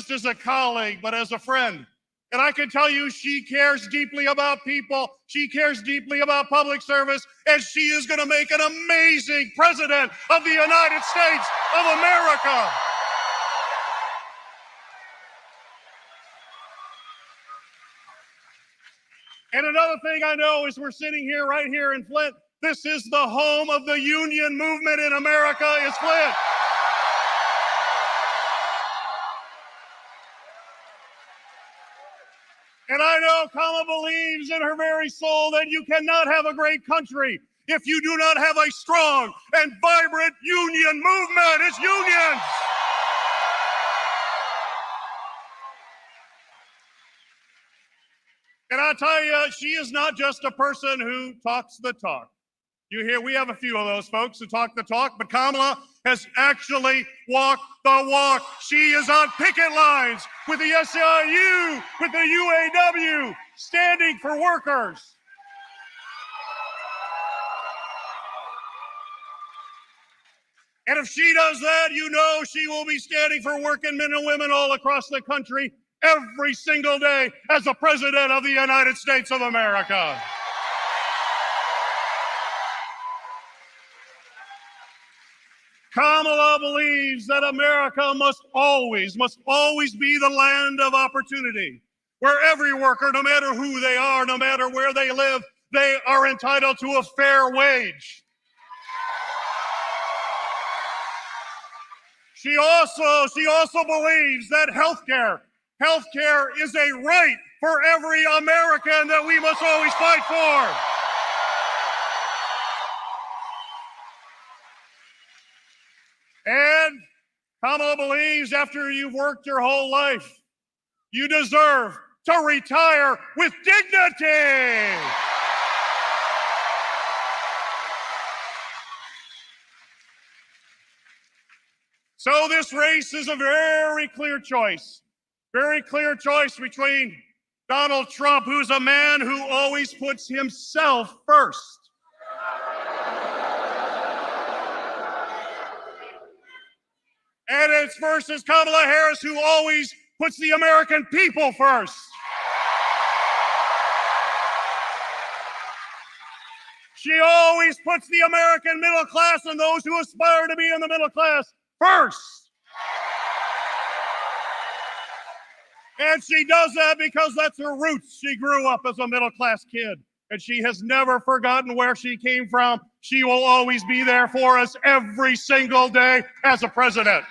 just as a colleague, but as a friend. And I can tell you she cares deeply about people. She cares deeply about public service, and she is going to make an amazing president of the United States of America. And another thing I know is we're sitting here right here in Flint. This is the home of the union movement in America, is Flint. And I know Kamala believes in her very soul that you cannot have a great country if you do not have a strong and vibrant union movement. It's unions. And I'll tell you, she is not just a person who talks the talk. You hear, we have a few of those folks who talk the talk, but Kamala has actually walked the walk. She is on picket lines with the SIU, with the UAW, standing for workers. And if she does that, you know she will be standing for working men and women all across the country every single day as the President of the United States of America. Kamala believes that America must always be the land of opportunity, where every worker, no matter who they are, no matter where they live, they are entitled to a fair wage. She also believes that healthcare is a right for every American that we must always fight for. And Kamala believes after you've worked your whole life, you deserve to retire with dignity. So this race is a very clear choice between Donald Trump, who's a man who always puts himself first, and it's versus Kamala Harris, who always puts the American people first. She always puts the American middle class and those who aspire to be in the middle class first. And she does that because that's her roots. She grew up as a middle-class kid, and she has never forgotten where she came from. She will always be there for us every single day as a president.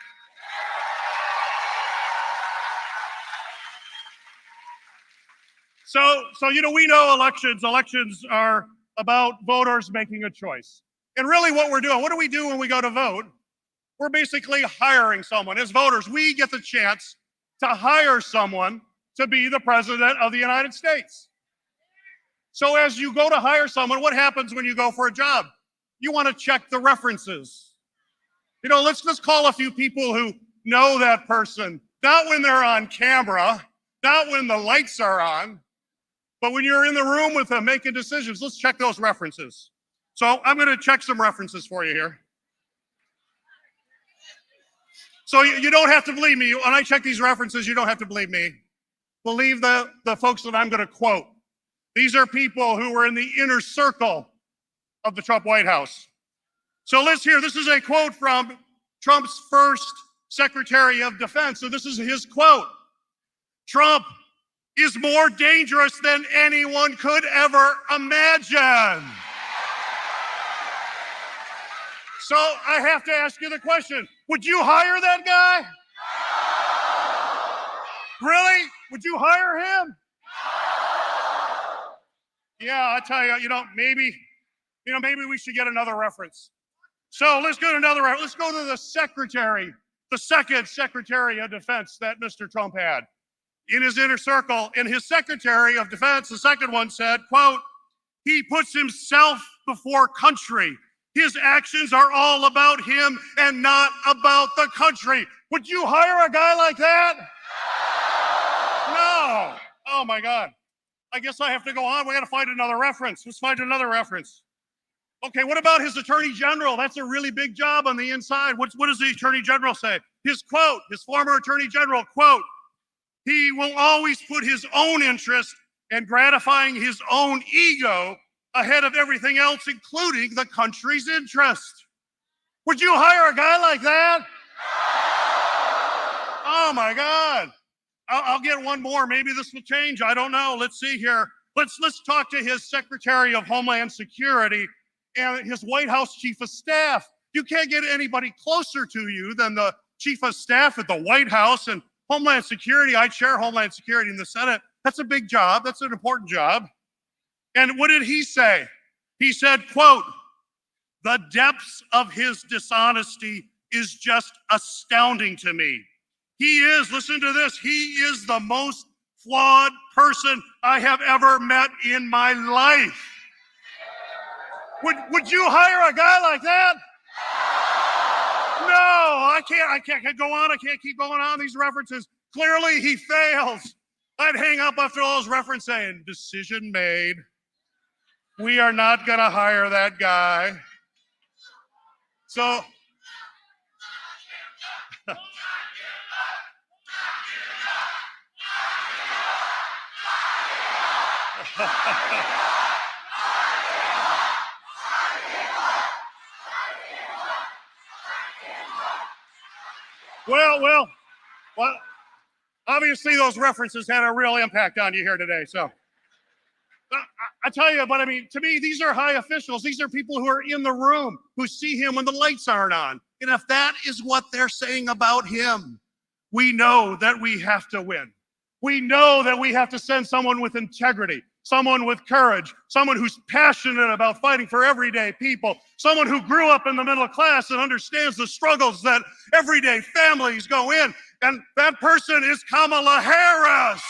So we know elections are about voters making a choice. And really what do we do when we go to vote? We're basically hiring someone. As voters, we get the chance to hire someone to be the president of the United States. So as you go to hire someone, what happens when you go for a job? You want to check the references. Let's call a few people who know that person, not when they're on camera, not when the lights are on, but when you're in the room with them making decisions. Let's check those references. So I'm going to check some references for you here. So you don't have to believe me. When I check these references, you don't have to believe me. Believe the folks that I'm going to quote. These are people who were in the inner circle of the Trump White House. So let's hear, this is a quote from Trump's first Secretary of Defense. So this is his quote. Trump is more dangerous than anyone could ever imagine. So I have to ask you the question, would you hire that guy? Really? Would you hire him? Yeah, I tell you, maybe we should get another reference. So let's go to let's go to the second Secretary of Defense that Mr. Trump had. In his inner circle, in his Secretary of Defense, the second one said, quote, he puts himself before country. His actions are all about him and not about the country. Would you hire a guy like that? No. Oh my God. I guess I have to go on. We got to find another reference. Let's find another reference. Okay, what about his Attorney General? That's a really big job on the inside. What does the Attorney General say? His quote, his former Attorney General, quote, He will always put his own interest and gratifying his own ego ahead of everything else, including the country's interest. Would you hire a guy like that? Oh my God. I'll get one more. Maybe this will change. I don't know. Let's see here. Let's talk to his Secretary of Homeland Security and his White House Chief of Staff. You can't get anybody closer to you than the Chief of Staff at the White House and Homeland Security. I chair Homeland Security in the Senate. That's a big job. That's an important job. And what did he say? He said, quote, "The depths of his dishonesty is just astounding to me. He is, listen to this, he is the most flawed person I have ever met in my life." Would you hire a guy like that? No, I can't go on. I can't keep going on these references. Clearly he fails. I'd hang up after all those references saying, decision made. We are not going to hire that guy. So, well, obviously those references had a real impact on you here today. So I tell you, but I mean, to me, these are high officials. These are people who are in the room, who see him when the lights aren't on. And if that is what they're saying about him, we know that we have to win. We know that we have to send someone with integrity, someone with courage, someone who's passionate about fighting for everyday people, someone who grew up in the middle class and understands the struggles that everyday families go in. And that person is Kamala Harris.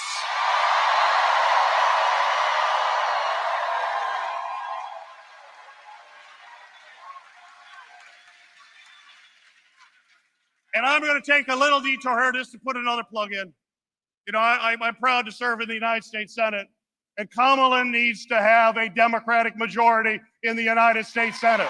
And I'm going to take a little detour here just to put another plug in. You know, I'm proud to serve in the United States Senate, and Kamala needs to have a Democratic majority in the United States Senate.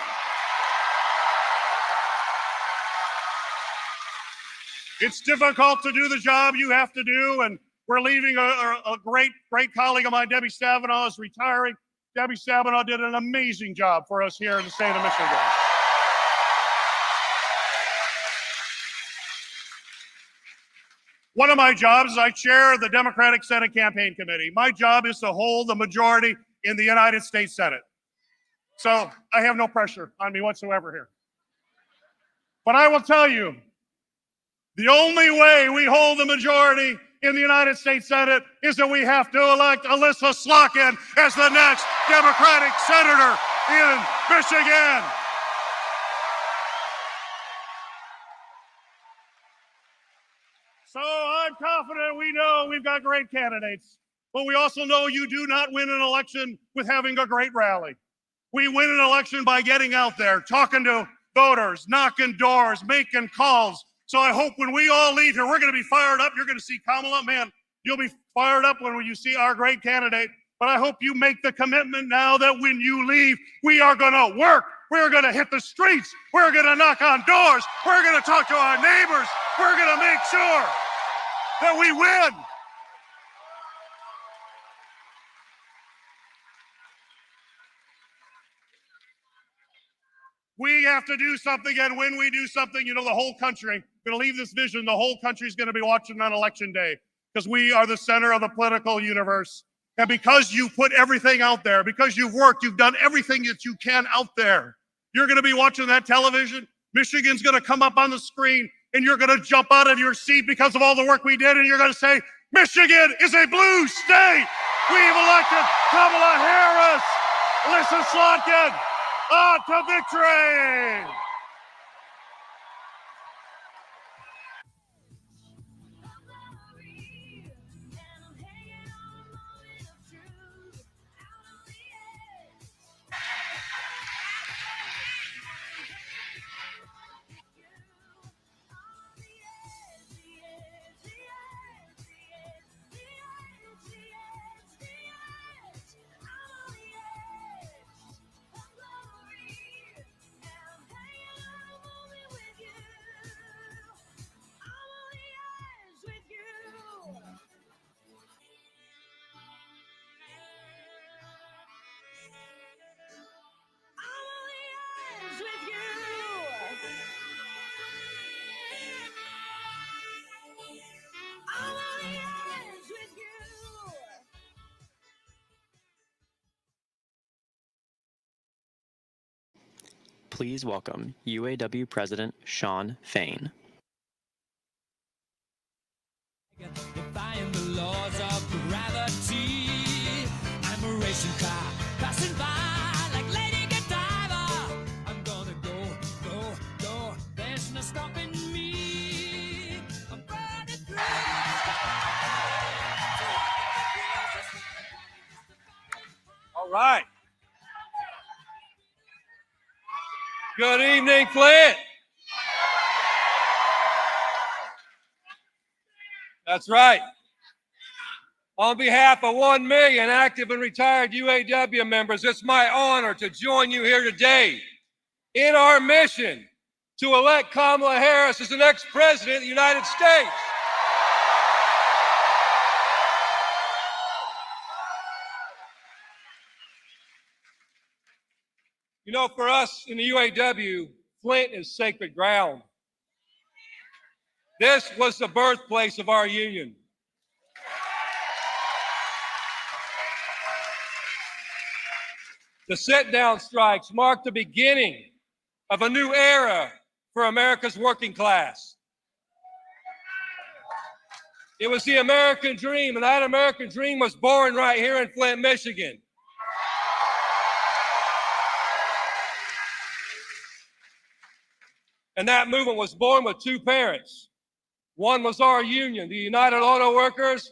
It's difficult to do the job you have to do, and we're leaving a great colleague of mine, Debbie Stabenow, is retiring. Debbie Stabenow did an amazing job for us here in the state of Michigan. One of my jobs is I chair the Democratic Senate Campaign Committee. My job is to hold the majority in the United States Senate. So I have no pressure on me whatsoever here. But I will tell you, the only way we hold the majority in the United States Senate is that we have to elect Alyssa Slotkin as the next Democratic senator in Michigan. So I'm confident we know we've got great candidates, but we also know you do not win an election with having a great rally. We win an election by getting out there, talking to voters, knocking doors, making calls. So I hope when we all leave here, we're going to be fired up. You're going to see Kamala, man, you'll be fired up when you see our great candidate. But I hope you make the commitment now that when you leave, we are going to work. We're going to hit the streets. We're going to knock on doors. We're going to talk to our neighbors. We're going to make sure that we win. We have to do something, and when we do something, you know, the whole country, going to leave this vision, the whole country is going to be watching on election day because we are the center of the political universe. And because you put everything out there, because you've worked, you've done everything that you can out there, you're going to be watching that television. Michigan's going to come up on the screen, and you're going to jump out of your seat because of all the work we did, and you're going to say, Michigan is a blue state. We've elected Kamala Harris, Alyssa Slotkin, to victory. please welcome UAW President Shawn Fain. Defying the laws of gravity. I'm a racing car passing by like Lady Godiva. I'm gonna go. There's no stopping me. I'm burning through the sky. All right. Good evening, Flint. That's right. On behalf of 1 million active and retired UAW members, it's my honor to join you here today in our mission to elect Kamala Harris as the next president of the United States. You know, for us in the UAW, Flint is sacred ground. This was the birthplace of our union. The sit-down strikes marked the beginning of a new era for America's working class. It was the American dream, and that American dream was born right here in Flint, Michigan. And that movement was born with two parents. One was our union, the United Auto Workers,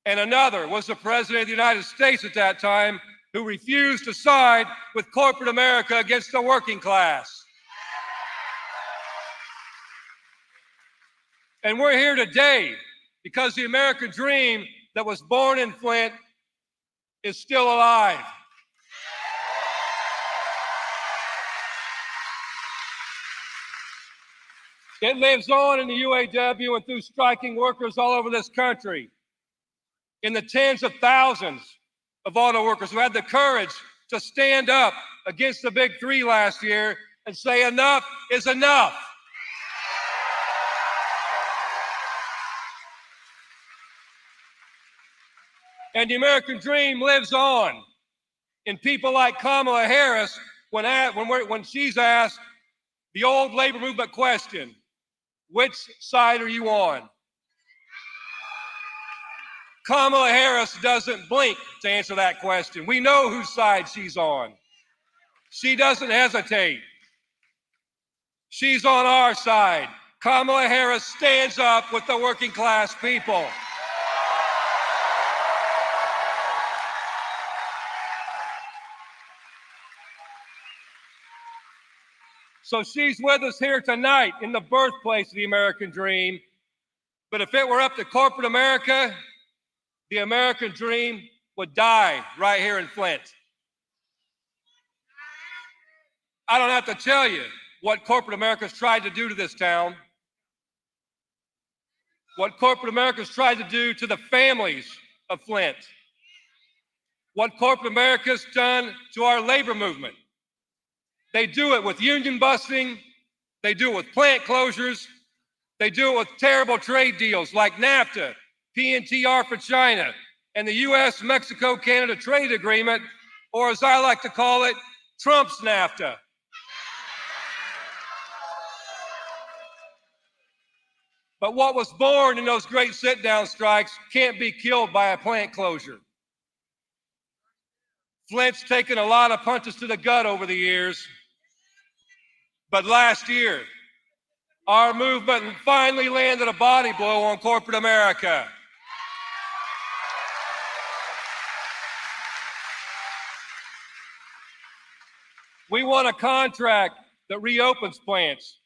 and another was the President of the United States at that time, who refused to side with corporate America against the working class. And we're here today because the American dream that was born in Flint is still alive. It lives on in the UAW and through striking workers all over this country. In the tens of thousands of auto workers who had the courage to stand up against the big three last year and say enough is enough. And the American dream lives on in people like Kamala Harris when she's asked the old labor movement question, which side are you on? Kamala Harris doesn't blink to answer that question. We know whose side she's on. She doesn't hesitate. She's on our side. Kamala Harris stands up with the working class people. So she's with us here tonight in the birthplace of the American dream. But if it were up to corporate America, the American dream would die right here in Flint. I don't have to tell you what corporate America's tried to do to this town, what corporate America's tried to do to the families of Flint, what corporate America's done to our labor movement. They do it with union busting, they do it with plant closures, they do it with terrible trade deals like NAFTA, PNTR for China, and the U.S.-Mexico-Canada trade agreement, or as I like to call it, Trump's NAFTA. But what was born in those great sit-down strikes can't be killed by a plant closure. Flint's taken a lot of punches to the gut over the years, but last year, our movement finally landed a body blow on corporate America. We won a contract that reopens plants.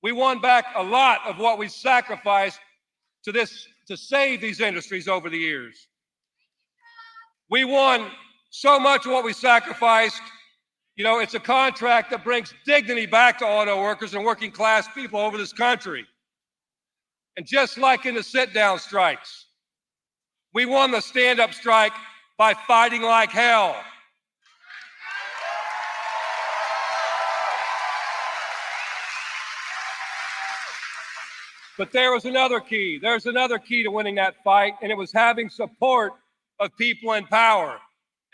We won back a lot of what we sacrificed to save these industries over the years. We won so much of what we sacrificed. You know, it's a contract that brings dignity back to auto workers and working class people over this country. And just like in the sit-down strikes, we won the stand-up strike by fighting like hell. But there was another key. There's another key to winning that fight, and it was having support of people in power.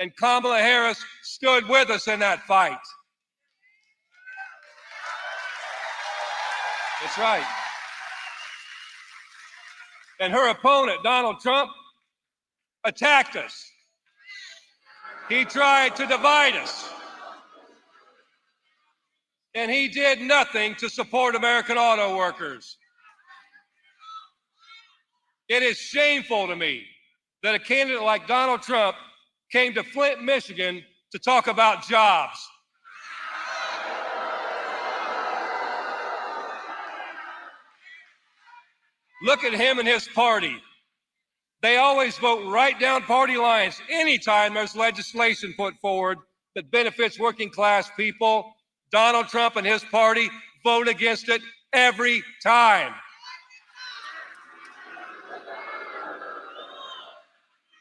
And Kamala Harris stood with us in that fight. That's right. And her opponent, Donald Trump, attacked us. He tried to divide us. And he did nothing to support American auto workers. It is shameful to me that a candidate like Donald Trump came to Flint, Michigan to talk about jobs. Look at him and his party. They always vote right down party lines anytime there's legislation put forward that benefits working class people. Donald Trump and his party vote against it every time.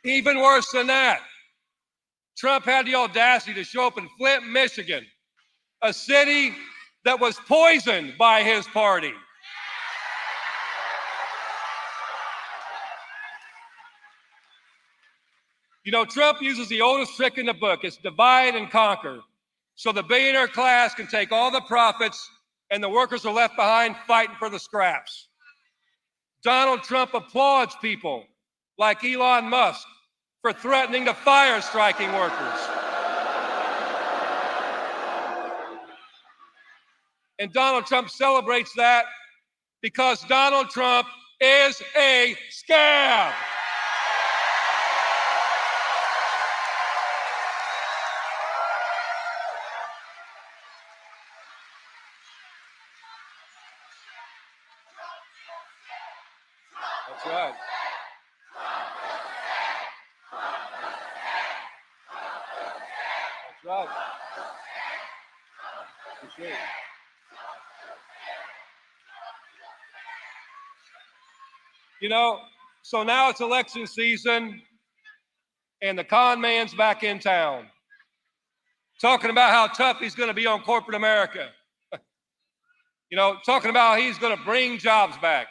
Even worse than that, Trump had the audacity to show up in Flint, Michigan, a city that was poisoned by his party. You know, Trump uses the oldest trick in the book. It's divide and conquer. So the billionaire class can take all the profits and the workers are left behind fighting for the scraps. Donald Trump applauds people like Elon Musk for threatening to fire striking workers. And Donald Trump celebrates that because Donald Trump is a scam. That's right. That's right. Appreciate it. You know, so now it's election season and the con man's back in town, talking about how tough he's going to be on corporate America. You know, talking about how he's going to bring jobs back.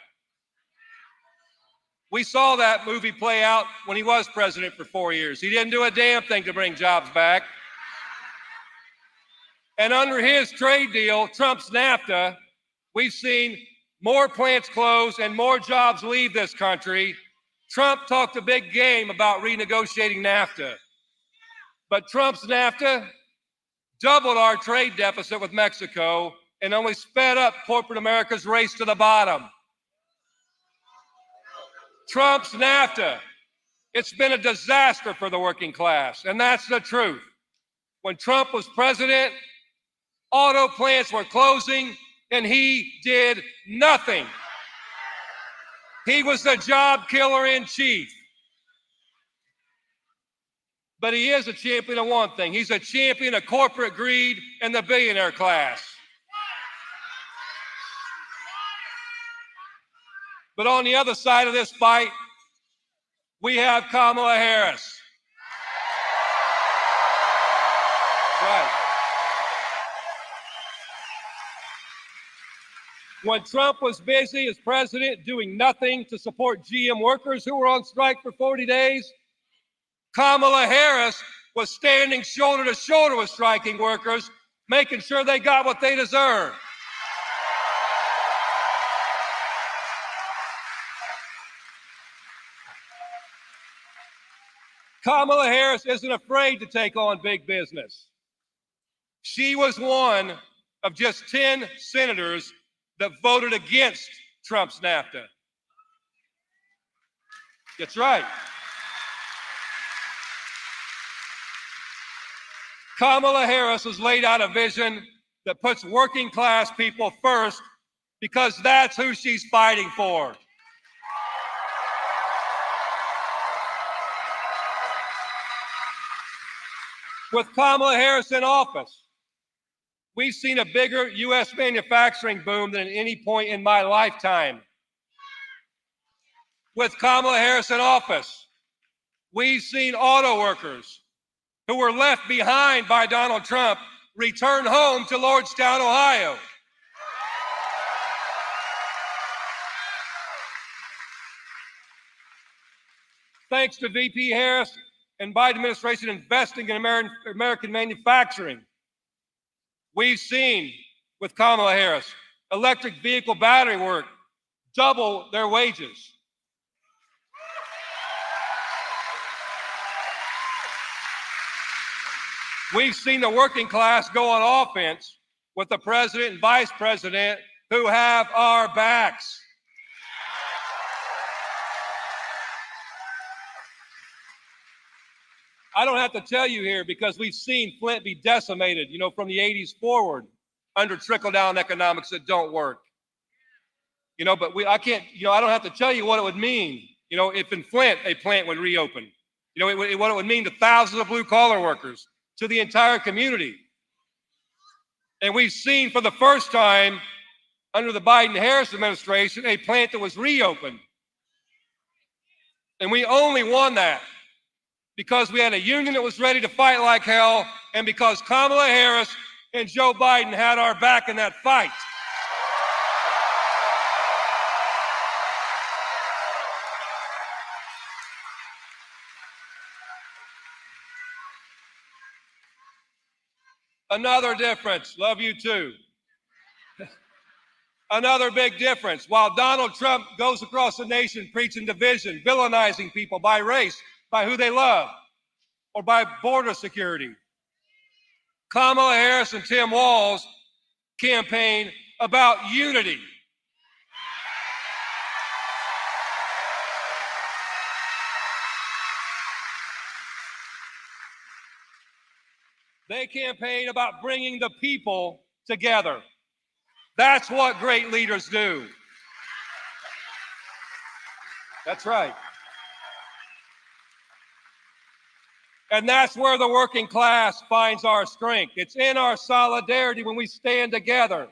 We saw that movie play out when he was president for 4 years. He didn't do a damn thing to bring jobs back. And under his trade deal, Trump's NAFTA, we've seen more plants close and more jobs leave this country. Trump talked a big game about renegotiating NAFTA. But Trump's NAFTA doubled our trade deficit with Mexico and only sped up corporate America's race to the bottom. Trump's NAFTA, it's been a disaster for the working class, and that's the truth. When Trump was president, auto plants were closing, and he did nothing. He was the job killer in chief. But he is a champion of one thing. He's a champion of corporate greed and the billionaire class. But on the other side of this fight, we have Kamala Harris. Right. When Trump was busy as president doing nothing to support GM workers who were on strike for 40 days, Kamala Harris was standing shoulder to shoulder with striking workers, making sure they got what they deserved. Kamala Harris isn't afraid to take on big business. She was one of just 10 senators that voted against Trump's NAFTA. That's right. Kamala Harris has laid out a vision that puts working class people first because that's who she's fighting for. With Kamala Harris in office, we've seen a bigger U.S. manufacturing boom than at any point in my lifetime. With Kamala Harris in office, we've seen auto workers who were left behind by Donald Trump return home to Lordstown, Ohio. Thanks to VP Harris and Biden administration investing in American manufacturing, we've seen with Kamala Harris electric vehicle battery work, double their wages. We've seen the working class go on offense with the president and vice president who have our backs. I don't have to tell you here because we've seen Flint be decimated, from the 80s forward under trickle-down economics that don't work. But I don't have to tell you what it would mean, if in Flint a plant would reopen. What it would mean to thousands of blue-collar workers, to the entire community. And we've seen for the first time under the Biden-Harris administration a plant that was reopened. And we only won that because we had a union that was ready to fight like hell and because Kamala Harris and Joe Biden had our back in that fight. Another difference, love you too. Another big difference, while Donald Trump goes across the nation preaching division, villainizing people by race, by who they love, or by border security, Kamala Harris and Tim Walz campaign about unity. They campaign about bringing the people together. That's what great leaders do. That's right. And that's where the working class finds our strength. It's in our solidarity when we stand together.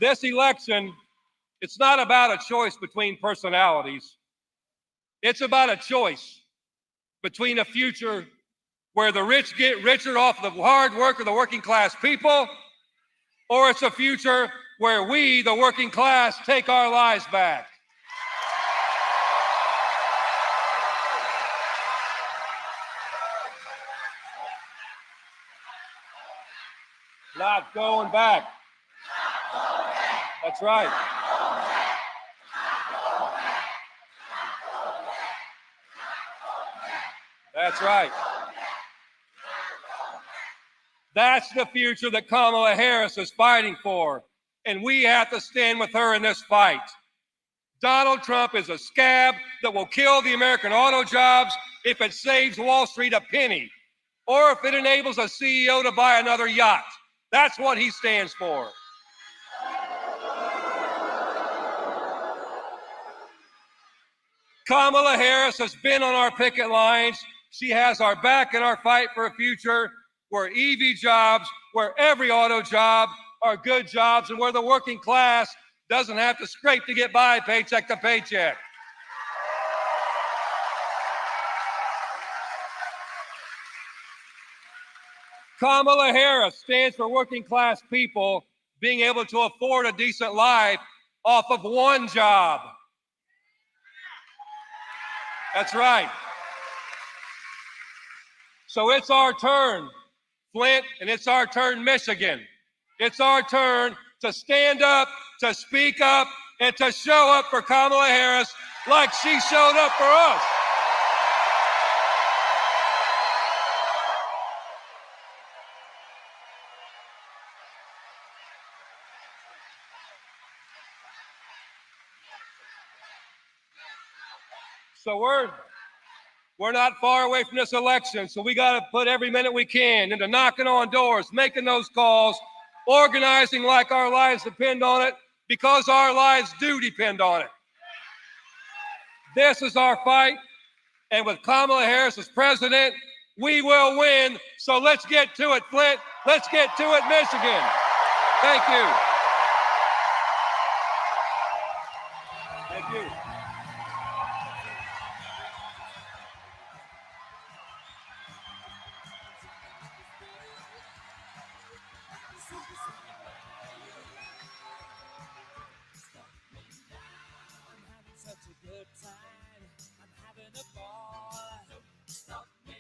This election, it's not about a choice between personalities. It's about a choice between a future where the rich get richer off the hard work of the working class people, or it's a future where we, the working class, take our lives back. Not going back. That's right. That's right. That's the future that Kamala Harris is fighting for, and we have to stand with her in this fight. Donald Trump is a scab that will kill the American auto jobs if it saves Wall Street a penny, or if it enables a CEO to buy another yacht. That's what he stands for. Kamala Harris has been on our picket lines. She has our back in our fight for a future where EV jobs, where every auto job are good jobs, and where the working class doesn't have to scrape to get by paycheck to paycheck. Kamala Harris stands for working class people being able to afford a decent life off of one job. That's right. So it's our turn, Flint, and it's our turn, Michigan. It's our turn to stand up, to speak up, and to show up for Kamala Harris like she showed up for us. So we're not far away from this election, so we got to put every minute we can into knocking on doors, making those calls, organizing like our lives depend on it, because our lives do depend on it. This is our fight, and with Kamala Harris as president, we will win. So let's get to it, Flint. Let's get to it, Michigan. Thank you. Thank you. Such a good time. I'm having a ball. Stop me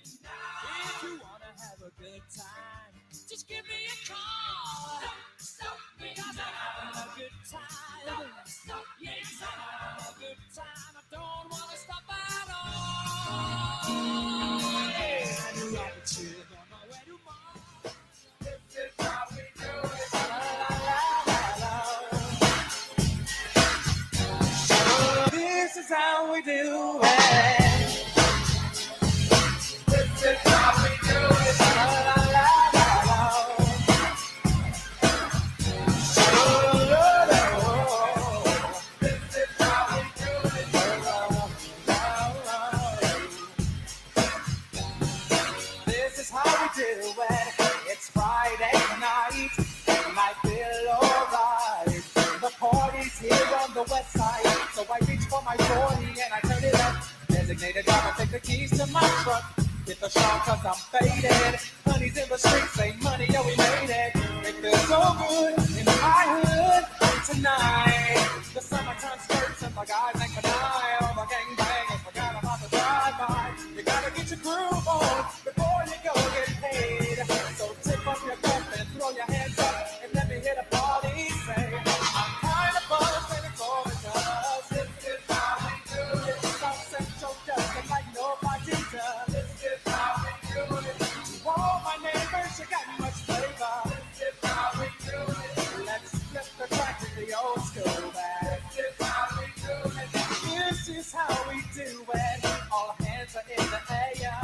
take the keys to my truck. Hit the shop cause I'm faded. Honey's in the streets, say money, yo, we made it. It feels so good in my hood tonight. The summertime skirts and my guys ain't canine. All the gangbangers forgot about the drive-by. You gotta get your groove on before you go get paid. So tip up your cup and throw your hands up and let me hit a party. Say, I'm kind of buzzed and it's all because this is how we do it. South Central does it like nobody does. This is how we do it. To all my neighbors, you got much flavor. This is how we do it. Let's flip the track to the old school back. This is how we do it. This is how we do it. All hands are in the air.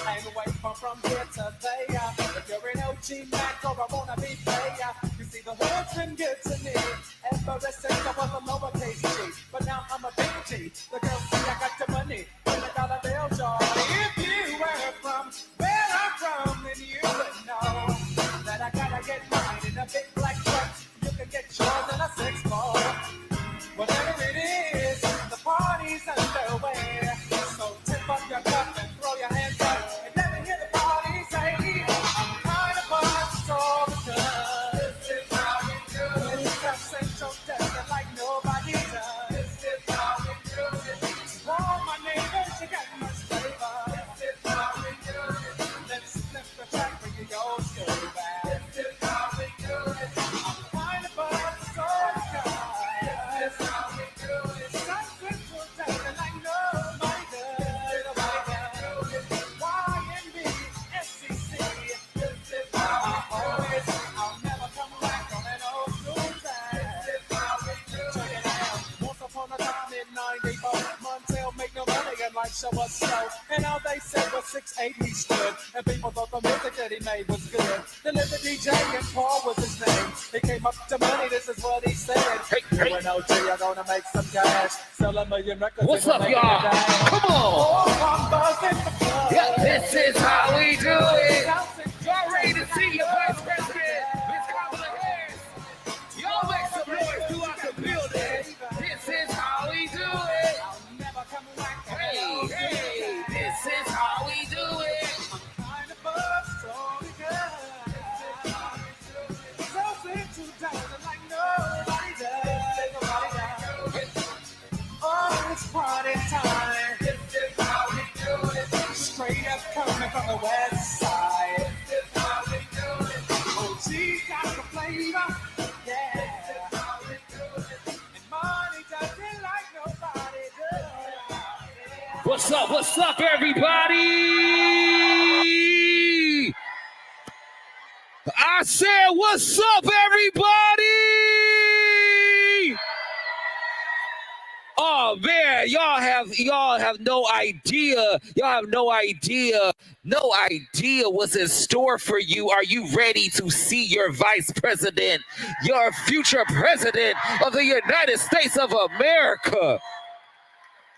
And wait from here to there. If you're an OG Mac or I wanna be player, you see the hood's been good to me. Ever since I was a lowercase G, but now I'm a big G. The girls see I got the money, $100 bill, Jordan. If you were from where I'm from, then you would know that I gotta get mine in a big black truck. You can get yours in a 6-4. Whatever it is, the party's underway. So tip up your cup and throw your hands up and let me hear the party say, I'm kind of buzzed all because this is how we do it. South Central does it like nobody does. This is how we do it. To all my neighbors, you got much flavor. This is how we do it. Let's flip the track for you, old school back. This is how we do it. I'm kind of buzzed all because this is how we do it. South Central does it like nobody does. Nobody does. YNB, FCC. This is how I always. I'll never come back from an old school time. This is how we do it. Check it out. Once upon a time in '94, Montel make no money and life show was slow. And all they said was 6'8" he stood. And people thought the music that he made was good. Then there's the DJ and Paul was his name. He came up to money, this is what he said. Hey, you and OG are gonna make some cash. Sell 1 million records. What's up, y'all? Come on. Oh, I'm buzzing the club. Yeah, this is how we do it. Y'all ready to see your Vice President, Miss Kamala Harris? Y'all make some noise throughout the building. This is how we do it. I'll never come back. Hey, hey, this is how we do it. Kind of buzzed, so good. So Central does it like nobody does. Nobody does. Oh, it's party time. This is how we do it. Straight up coming from the west side. This is how we do it. Oh, she's got the flavor. Yeah. This is how we do it. And money does it like nobody does. What's up, everybody? I said, what's up, everybody? Oh man, y'all have no idea. Y'all have no idea what's in store for you. Are you ready to see your vice president, your future president of the United States of America?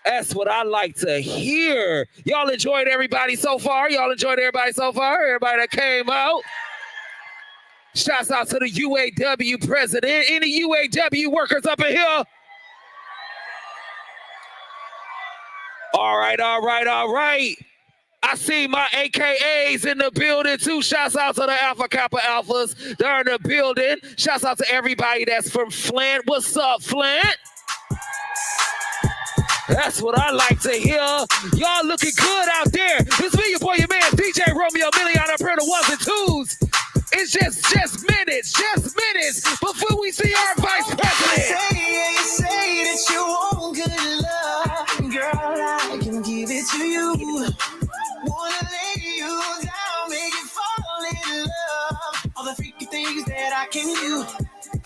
That's what I like to hear. Y'all enjoyed everybody so far? Everybody that came out? Shouts out to the UAW president. Any UAW workers up in here? All right. I see my AKAs in the building too. Shouts out to the Alpha Kappa Alphas. They're in the building. Shouts out to everybody that's from Flint. What's up, Flint? That's what I like to hear. Y'all looking good out there. It's me, your boy, your man, DJ Romeo Million up here, the ones and twos. It's just minutes before we see our vice president. You say that you want good love. Girl, I can give it to you. Wanna lay you down, make you fall in love. All the freaky things that I can do.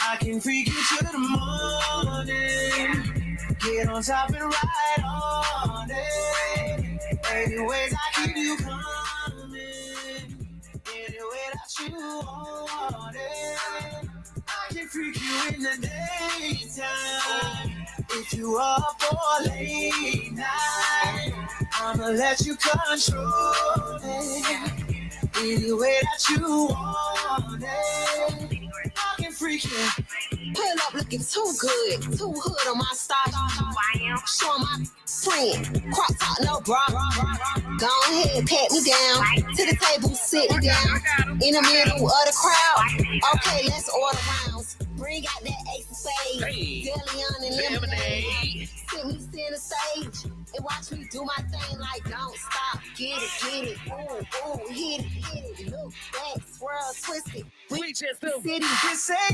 I can freak you to the morning. Get on top and ride on it. Anyways, I keep you coming. Any way that you want it. I can freak you in the daytime. If you up for late night, I'ma let you control it. Any way that you want it. I can freak freaking. Pull up looking too good, too hood on my style. Show my friend, crop top, no bra. Go ahead, pat me down. To the table, sit me down. In the middle of the crowd. Okay, let's order rounds. Bring out that ace of spades. Delion and lemonade. Sit me center stage. And watch me do my thing like don't stop. Get it. Ooh, hit it. Look back, swirl, twist it. We just do. City.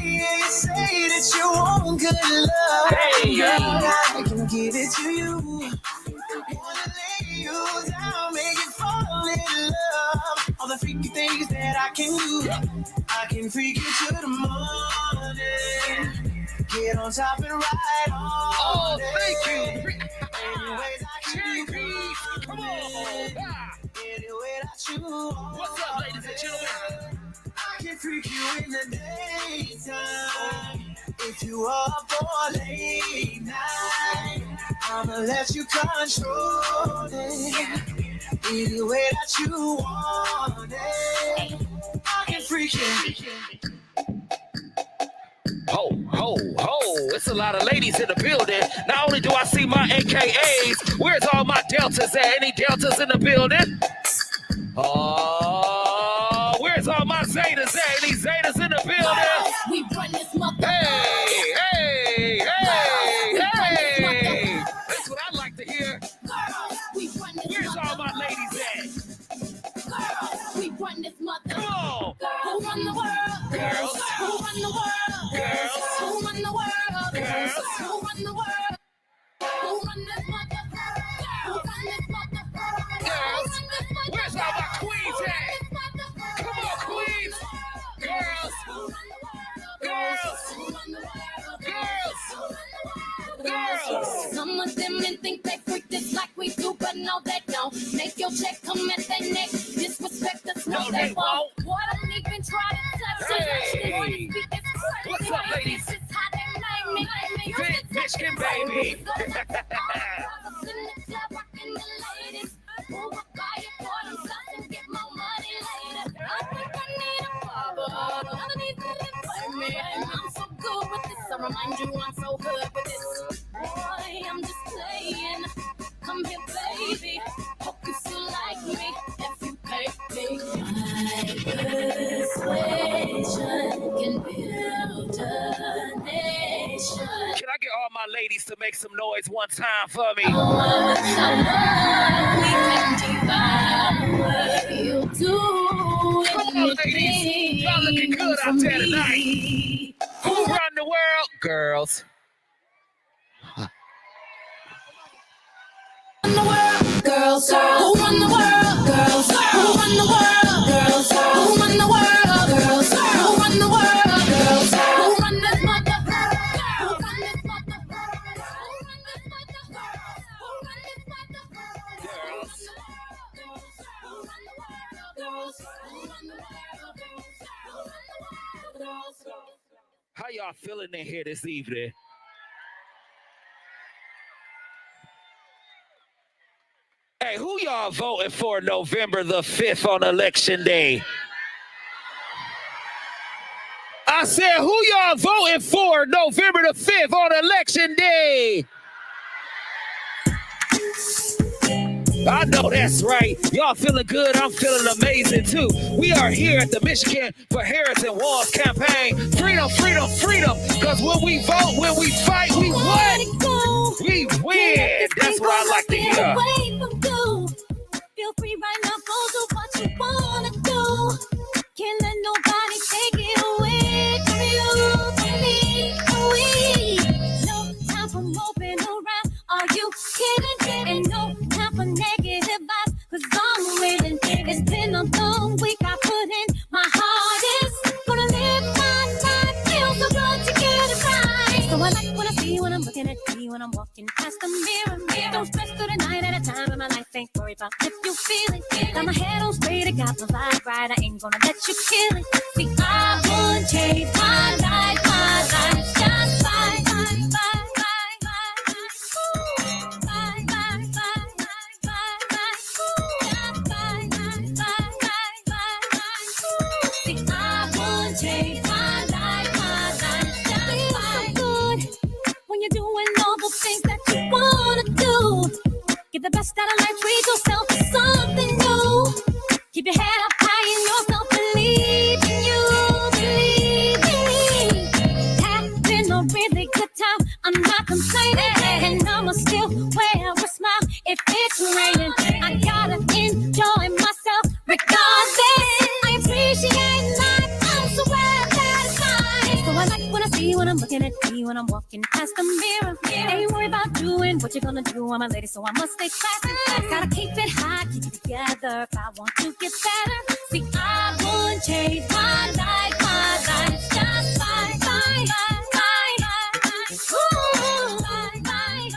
You say that you want good love. Hey, girl, I can give it to you. Wanna lay you down, make you fall in love. All the freaky things that I can do. I can freak you to the morning. Get on top and ride on. Thank you. Anyways, I can be. Come on. Anyway, that you want. What's up, ladies and gentlemen? I can freak you in the daytime. If you up all late night, I'ma let you control it. Any way that you want it, I can freak you. Ho. It's a lot of ladies in the building. Not only do I see my AKAs, where's all my Deltas at? Any Deltas in the building? Where's all my Zetas at? Any Zetas in the building? We run this mother. Hey. That's what I like to hear. Where's all my ladies at? We run this mother. Come on. Who run the world? Girls. Who run the world? Girls. Who run the world? Girls. Who run the world? Who run this mother? Who run this mother? Girls. Where's all my queens at? Come on, queens. Girls. Some of them men think they freak this like we do, but no, they don't. Make your check come at their neck. Disrespect us, no, they won't. What I'm even try to touch Hey. What's up, ladies? This is how they name me. Flint, Michigan, baby. I'm so good with this. I remind you I'm so good with this. Boy, I'm just playing. Come here, baby. Hope you still like me if you pay me. My persuasion can build a nation. Can I get all my ladies to make some noise one time for me? We can divide what you do. Come on, ladies. Y'all looking good out there tonight. Who run the world? Girls. Girls, who run the world? Girls, who run the world? Girls, who run the world? Girls, who run the world? Girls, who run this mother? Who run this mother? Who run this mother? Who run this mother? Girls, who run the world? Girls, who run the world? Girls. How y'all feeling in here this evening? Hey, who y'all voting for November the 5th on election day? I said, who y'all voting for November the 5th on election day? I know that's right. Y'all feeling good. I'm feeling amazing too. We are here at the Michigan for Harrison Walls campaign. Freedom, freedom, freedom. Because when we vote, when we fight, we what? We win. That's what I like to hear. Feel free right now, go do what you wanna do. Can't let nobody take it away from you, from me, no time for moping around. Are you kidding? And no time for negative vibes, 'cause I'm winning. It's been a long week, I put in my hardest. Gonna live my life, feel so good to get it right. So I like what I see when I'm looking at me, when I'm walking past the mirror. Don't stress through the night at a time, and my life ain't worried about if you feel it. Got my head on straight, I got my vibe right, I ain't gonna let you kill it. See, I would change my life just fine, fine, fine, fine, fine, fine, fine, fine, fine, fine, fine, fine. See, I would change my life Get the best out of life, treat yourself to something new. Keep your head up high in yourself, believe in you, believe in me. Having a really good time, I'm not complaining. And I'ma still wear a smile if it's raining. I gotta enjoy myself regardless. I appreciate life, I'm so glad that it's mine. So I like when I see when I'm looking at me when I'm walking past the mirror. Ain't worried about doing what you're gonna do, I'm a lady, so I must stay classy. Gotta keep it high, keep it together if I want to get better. See, I would change my life just fine, fine, fine, fine. Ooh, fine, fine,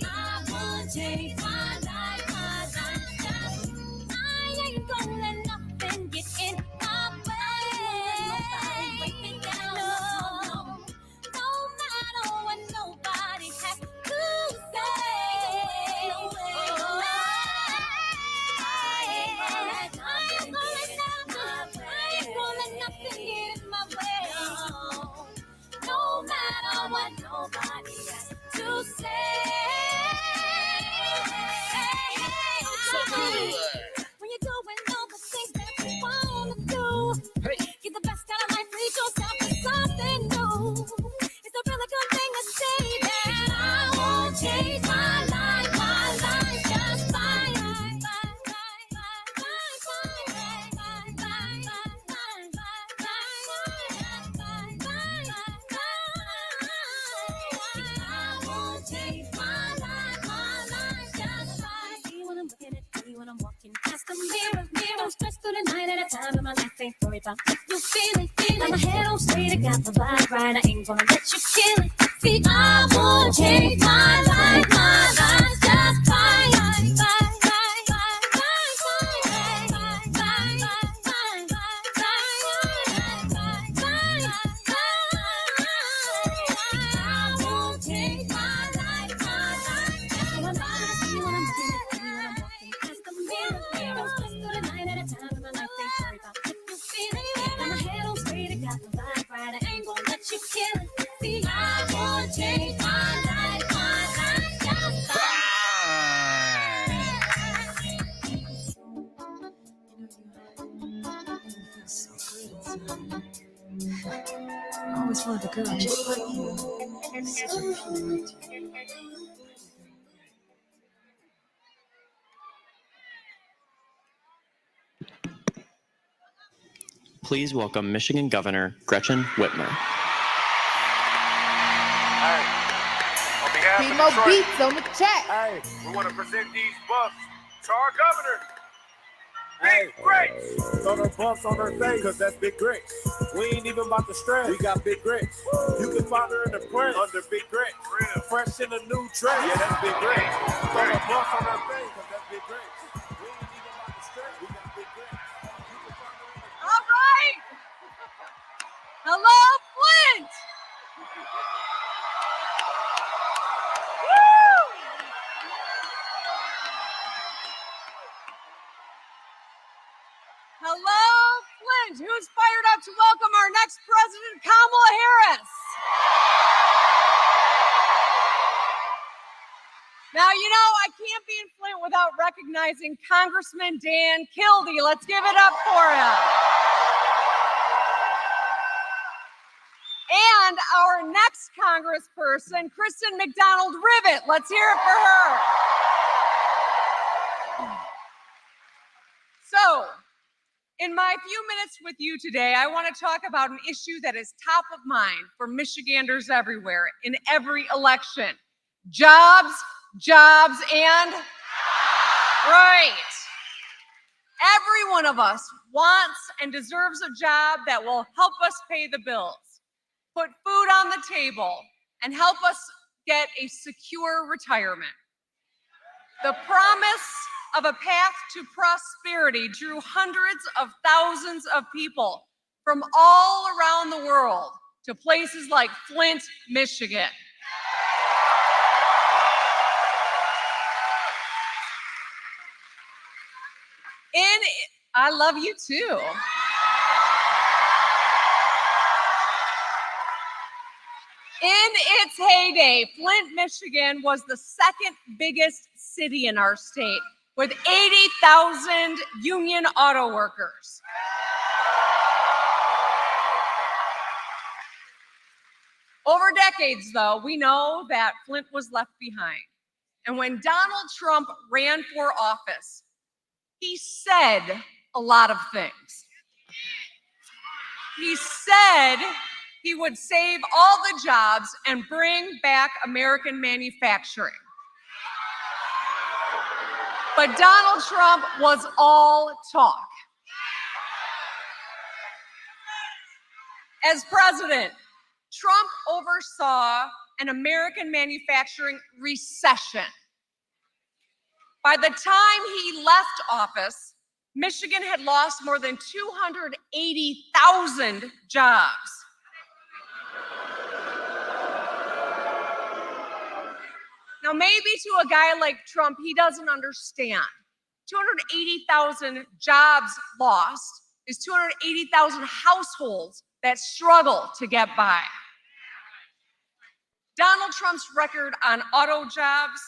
I would change my life just. I ain't gonna let nothing get in my way. Break me down, no matter what nobody has to say. I ain't gonna let nothing get in my way. No matter what nobody has to say. So good. When you're doing all the things that you wanna do, get the best out of life, treat yourself to something new. It's a really good thing to say that I won't change my life just fine. I won't change my life just fine. See when I'm looking at me when I'm walking past the mirror. I'm stressed through the night at a time, and my life ain't worried about if you feel it. Got my head on straight, I got the vibe right. I ain't gonna let you kill it. See, I won't change my life just fine. I won't change my life just fine. See when I'm looking at you when I'm walking past the mirror. I'm stressed through the night at a time, and my life ain't worried about if you feel it. Got my head on straight, I got the vibe right. I ain't gonna let you kill it. See, I won't change my life just fine. I always wanted a girl just like you. So cute. Please welcome Michigan Governor Gretchen Whitmer. Hey, on behalf Keep of more Detroit, beats on the track. hey, we want to present these buffs to our governor. Big grits. Throw them bumps on her face, cause that's big grits. We ain't even about to stress. We got big grits. You can find her in the print under big grits. Fresh in a new dress. Yeah, that's big grits. Throw them bumps on her face, cause that's big grits. We ain't even about to stress. We got big grits. You can find her in the All right. Hello, Flint. Woo! Hello, Flint. Who's fired up to welcome our next president, Kamala Harris? Now, you know, I can't be in Flint without recognizing Congressman Dan Kildee. Let's give it up for him. And our next congressperson, Kristen McDonald-Rivet. Let's hear it for her. So, in my few minutes with you today, I want to talk about an issue that is top of mind for Michiganders everywhere in every election. Jobs, jobs, and right. Every one of us wants and deserves a job that will help us pay the bills, put food on the table, and help us get a secure retirement. The promise of a path to prosperity drew hundreds of thousands of people from all around the world to places like Flint, Michigan. I love you too. In its heyday, Flint, Michigan was the second biggest city in our state with 80,000 union auto workers. Over decades, though, we know that Flint was left behind. And when Donald Trump ran for office, he said a lot of things. He said he would save all the jobs and bring back American manufacturing. But Donald Trump was all talk. As president, Trump oversaw an American manufacturing recession. By the time he left office, Michigan had lost more than 280,000 jobs. Now, maybe to a guy like Trump, he doesn't understand. 280,000 jobs lost is 280,000 households that struggle to get by. Donald Trump's record on auto jobs,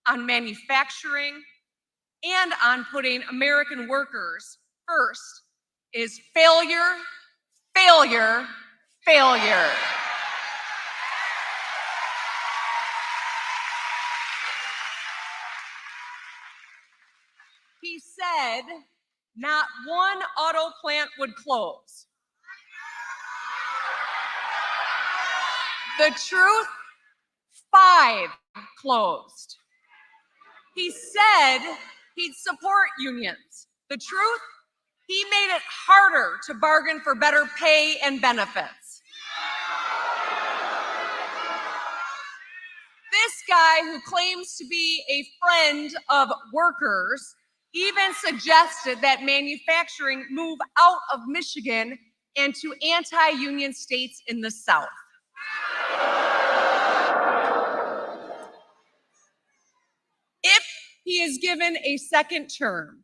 on manufacturing, and on putting American workers first is failure, failure, failure. He said not one auto plant would close. The truth, 5 closed. He said he'd support unions. The truth, he made it harder to bargain for better pay and benefits. This guy, who claims to be a friend of workers, even suggested that manufacturing move out of Michigan and to anti-union states in the South. If he is given a second term,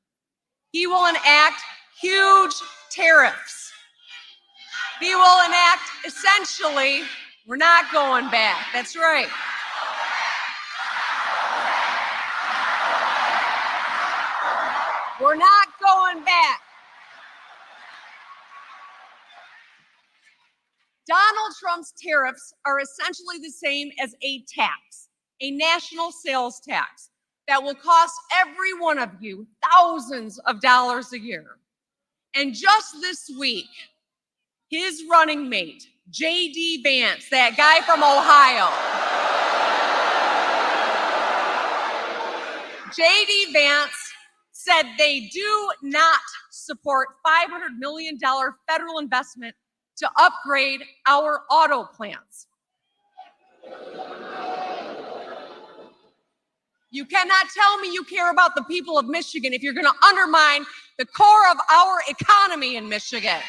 he will enact huge tariffs. He will enact, essentially, we're not going back. That's right. We're not going back. Donald Trump's tariffs are essentially the same as a tax, a national sales tax that will cost every one of you thousands of dollars a year. And just this week, his running mate, J.D. Vance, that guy from Ohio, J.D. Vance said they do not support $500 million federal investment to upgrade our auto plants. You cannot tell me you care about the people of Michigan if you're going to undermine the core of our economy in Michigan.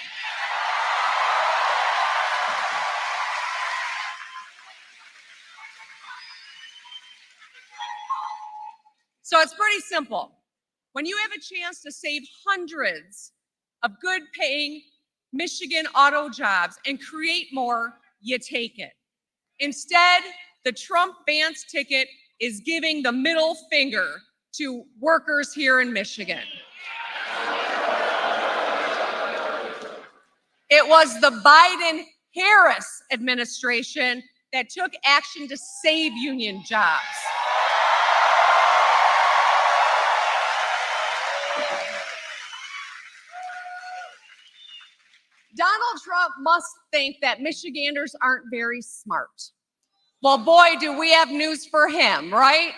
So it's pretty simple. When you have a chance to save hundreds of good-paying Michigan auto jobs and create more, you take it. Instead, the Trump-Vance ticket is giving the middle finger to workers here in Michigan. It was the Biden-Harris administration that took action to save union jobs. Donald Trump must think that Michiganders aren't very smart. Well, boy, do we have news for him, right?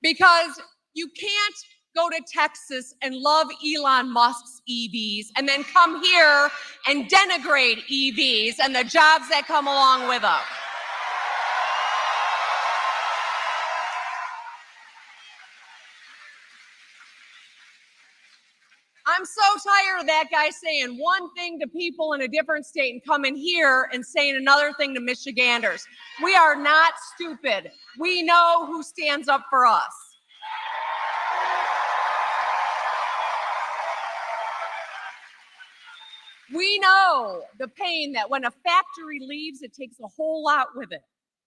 Because you can't go to Texas and love Elon Musk's EVs and then come here and denigrate EVs and the jobs that come along with them. I'm so tired of that guy saying one thing to people in a different state and coming here and saying another thing to Michiganders. We are not stupid. We know who stands up for us. We know the pain that when a factory leaves, it takes a whole lot with it.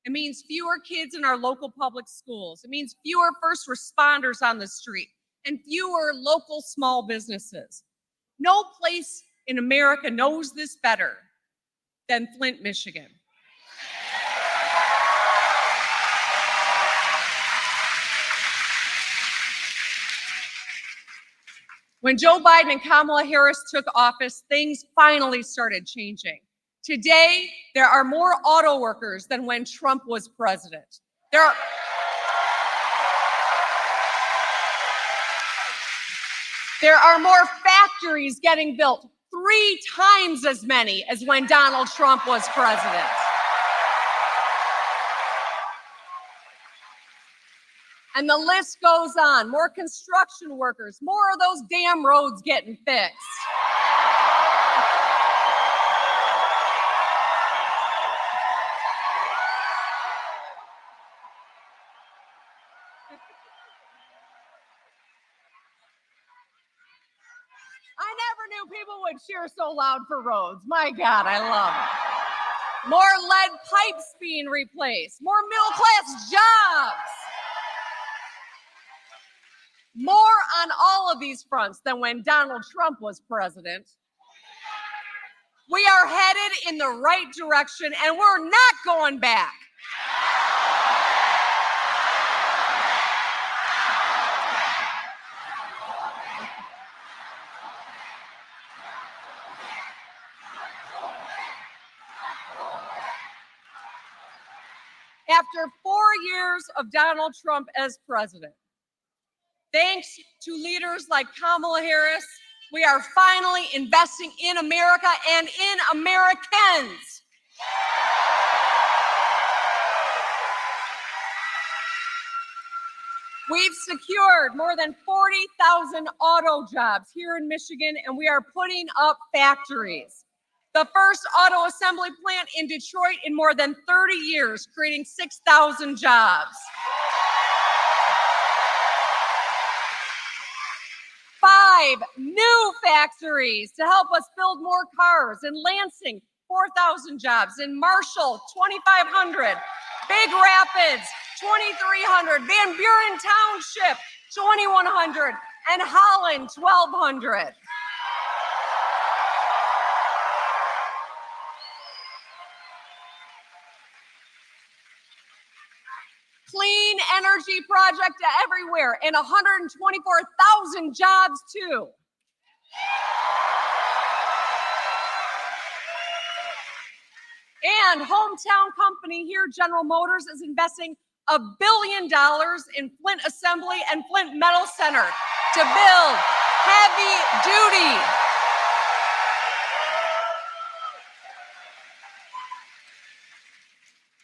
It means fewer kids in our local public schools. It means fewer first responders on the street and fewer local small businesses. No place in America knows this better than Flint, Michigan. When Joe Biden and Kamala Harris took office, things finally started changing. Today, there are more auto workers than when Trump was president. There are more factories getting built, 3 times as many as when Donald Trump was president. And the list goes on. More construction workers, more of those damn roads getting fixed. I never knew people would cheer so loud for roads. My God, I love it. More lead pipes being replaced, more middle-class jobs. More on all of these fronts than when Donald Trump was president. We are headed in the right direction, and we're not going back. After 4 years of Donald Trump as president, thanks to leaders like Kamala Harris, we are finally investing in America and in Americans. We've secured more than 40,000 auto jobs here in Michigan, and we are putting up factories. The first auto assembly plant in Detroit in more than 30 years, creating 6,000 jobs. 5 new factories to help us build more cars. In Lansing, 4,000 jobs. In Marshall, 2,500. Big Rapids, 2,300. Van Buren Township, 2,100. And Holland, 1,200. Clean energy project everywhere, and 124,000 jobs too. And hometown company here, General Motors, is investing $1 billion in Flint Assembly and Flint Metal Center to build heavy duty.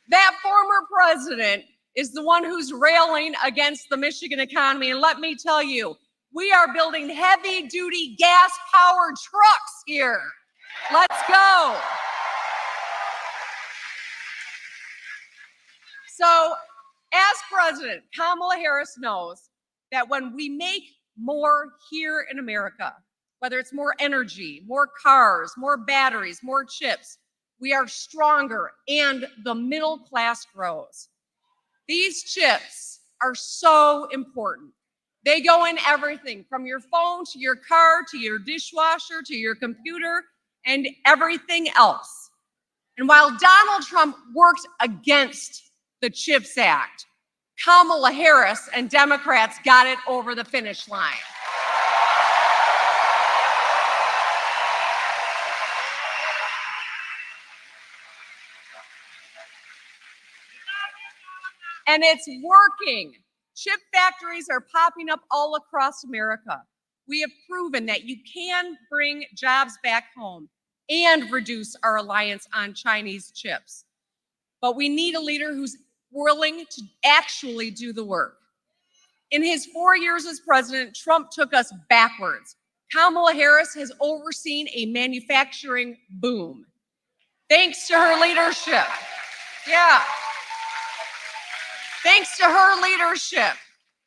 That former president is the one who's railing against the Michigan economy. And let me tell you, we are building heavy-duty gas-powered trucks here. Let's go. So, as president, Kamala Harris knows that when we make more here in America, whether it's more energy, more cars, more batteries, more chips, we are stronger and the middle class grows. These chips are so important. They go in everything from your phone to your car to your dishwasher to your computer and everything else. And while Donald Trump worked against the CHIPS Act, Kamala Harris and Democrats got it over the finish line. And it's working. Chip factories are popping up all across America. We have proven that you can bring jobs back home and reduce our reliance on Chinese chips. But we need a leader who's willing to actually do the work. In his 4 years as president, Trump took us backwards. Kamala Harris has overseen a manufacturing boom. Thanks to her leadership. Yeah. Thanks to her leadership,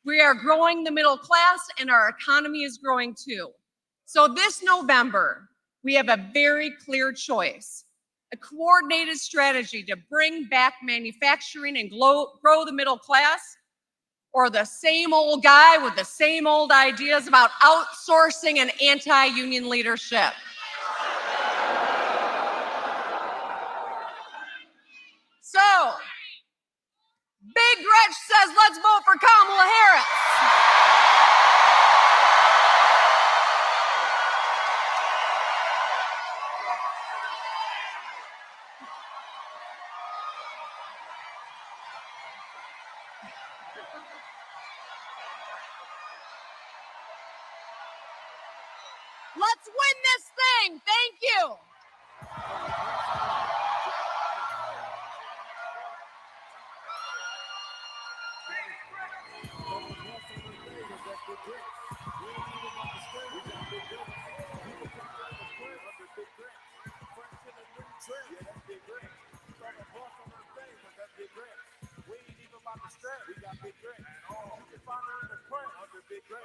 we are growing the middle class and our economy is growing too. So this November, we have a very clear choice. A coordinated strategy to bring back manufacturing and grow the middle class, or the same old guy with the same old ideas about outsourcing and anti-union leadership. So, Big Gretch says, let's vote for Kamala Harris. Let's win this thing. Thank you. We got big grit. You can find her in the print under Big Grit.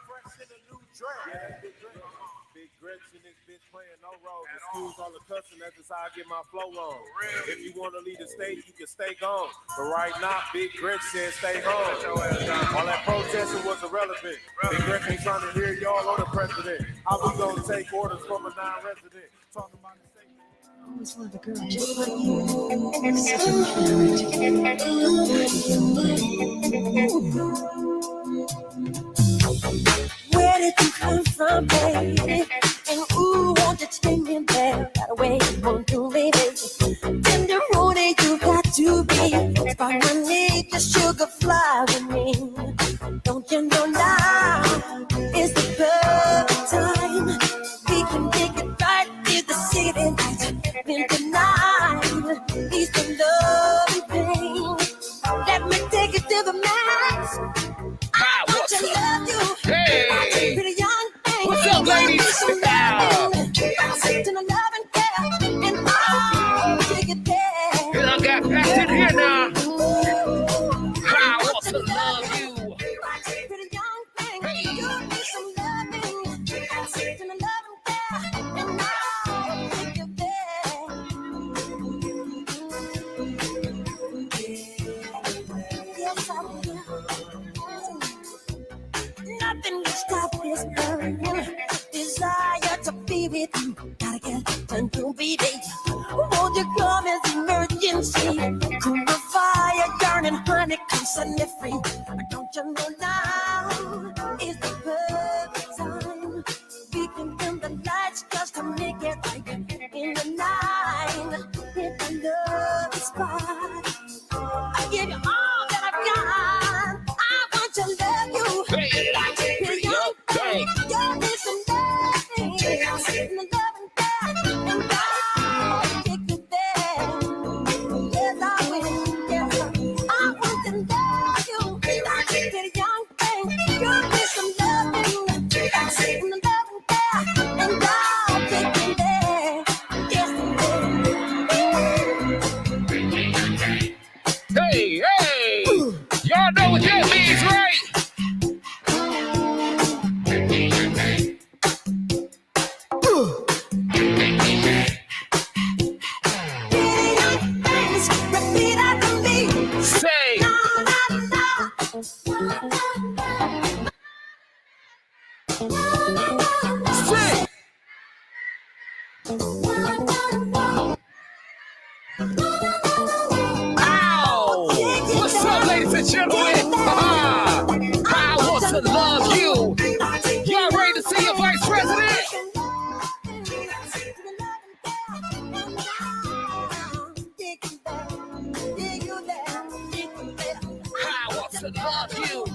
Fresh in a new dress. Yeah, that's Big Grit. Big Gretch in this bitch playing no role. Excuse all the cussing, that's just how I get my flow on. If you want to leave the stage, you can stay gone. But right now, Big Gretch said stay home. All that protesting was irrelevant. Big Gretch ain't trying to hear y'all or the president. How we gonna take orders from a non-resident? Talking about the state. I always wanted a girl just like you. Where did you come from, baby? And ooh, won't you take me there? That way you won't do me, baby. Tenderoni, you got to be. If I need your sugar fly with me. Don't you know now is the perfect time? We can make it right in the city lights. In the night, he's the lovely thing. Let me take it to the max. I want to love you. Hey, pretty young thing. What's up, ladies? To the love and care, and I'll take it there. And I got packed in here now. I want to love you. Pretty young thing. You need some loving. To the love and care, and I'll take it there. Yes, I will. Nothing can stop this burning desire to be with you. Gotta get to be there. Won't you come as emergency? Cool the fire, burning honey, come set me free. Don't you know now is the perfect time? We can dim the lights just to make it right in the night. If the love is spot, I give you all that I've got. I want to love you. Pretty young thing. You need some loving. And the love and care, and I'll take you there. Yes, I will. Yes, I want to love you. Pretty young thing. You need some loving. And the love and care, and I'll take you there. Yes, Hey, hey. Y'all know what that means, right? Say. Say. Ow! What's up, ladies and gentlemen? I want to love you. Y'all ready to see your vice president? I want to love you.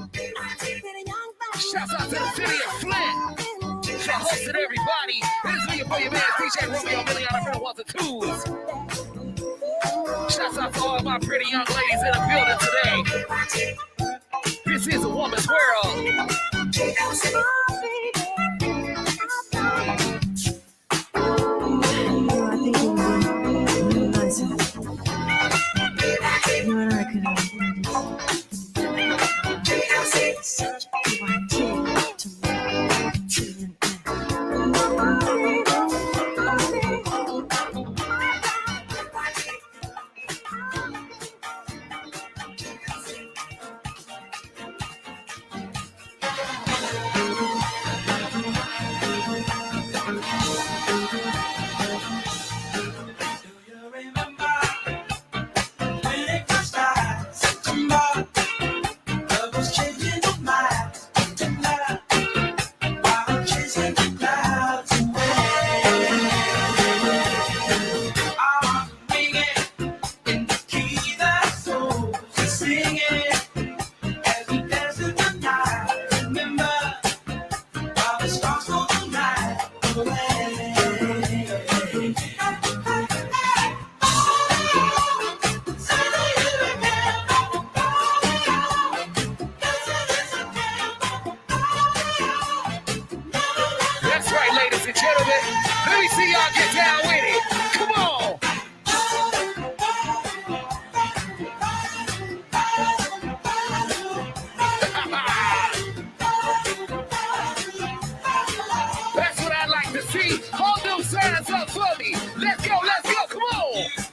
Shouts out to the city of Flint. For hosting everybody. This is me for your man, DJ Romeo Million for the ones and twos. Shouts out to all my pretty young ladies in the building today. This is a woman's world. I think it would be really nice if you and I could have such a white kid to me. gentlemen. Let me see y'all get down with it. Come on. That's what I like to see. Hold those signs up for me. Let's go, come on.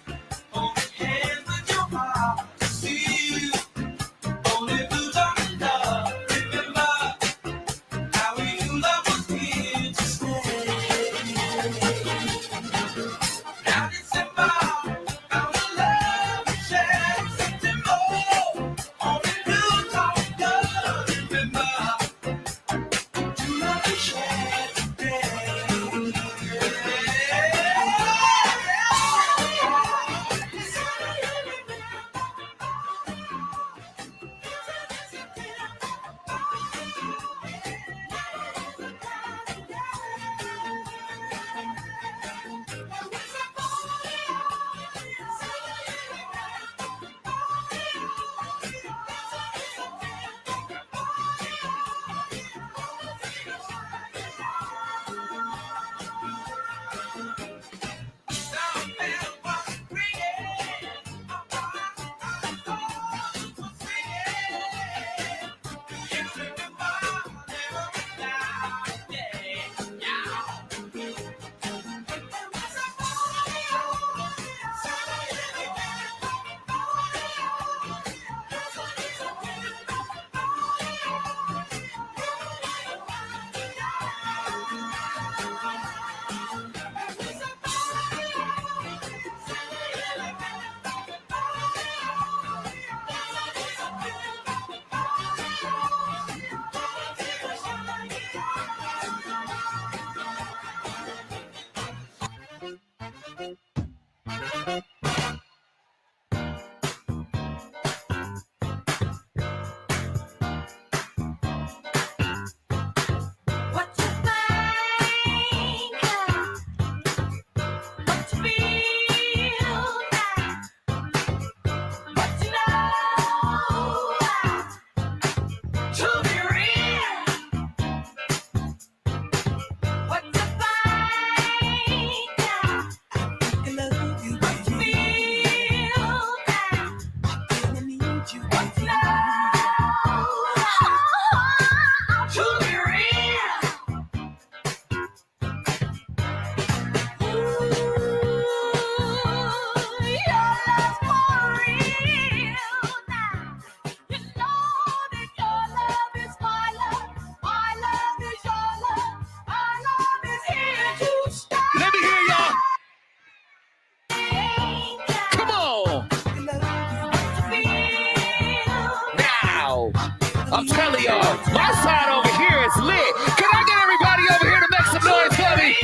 I'm telling y'all, my side over here is lit. Can I get everybody over here to make some noise for me?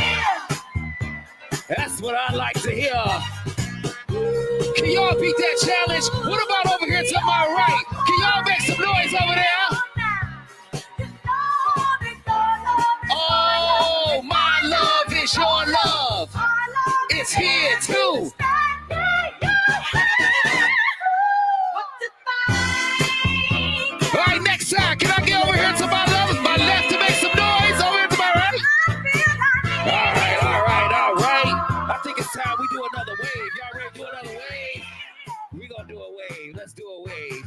That's what I like to hear. Can y'all beat that challenge? What about over here to my right? Can y'all make some noise over there? Oh, my love is your love. It's here too. All right, next side. Can I get over here to my left to make some noise? Over here to my right? All right. I think it's time we do another wave. Y'all ready to do another wave? We gonna do a wave. Let's do a wave.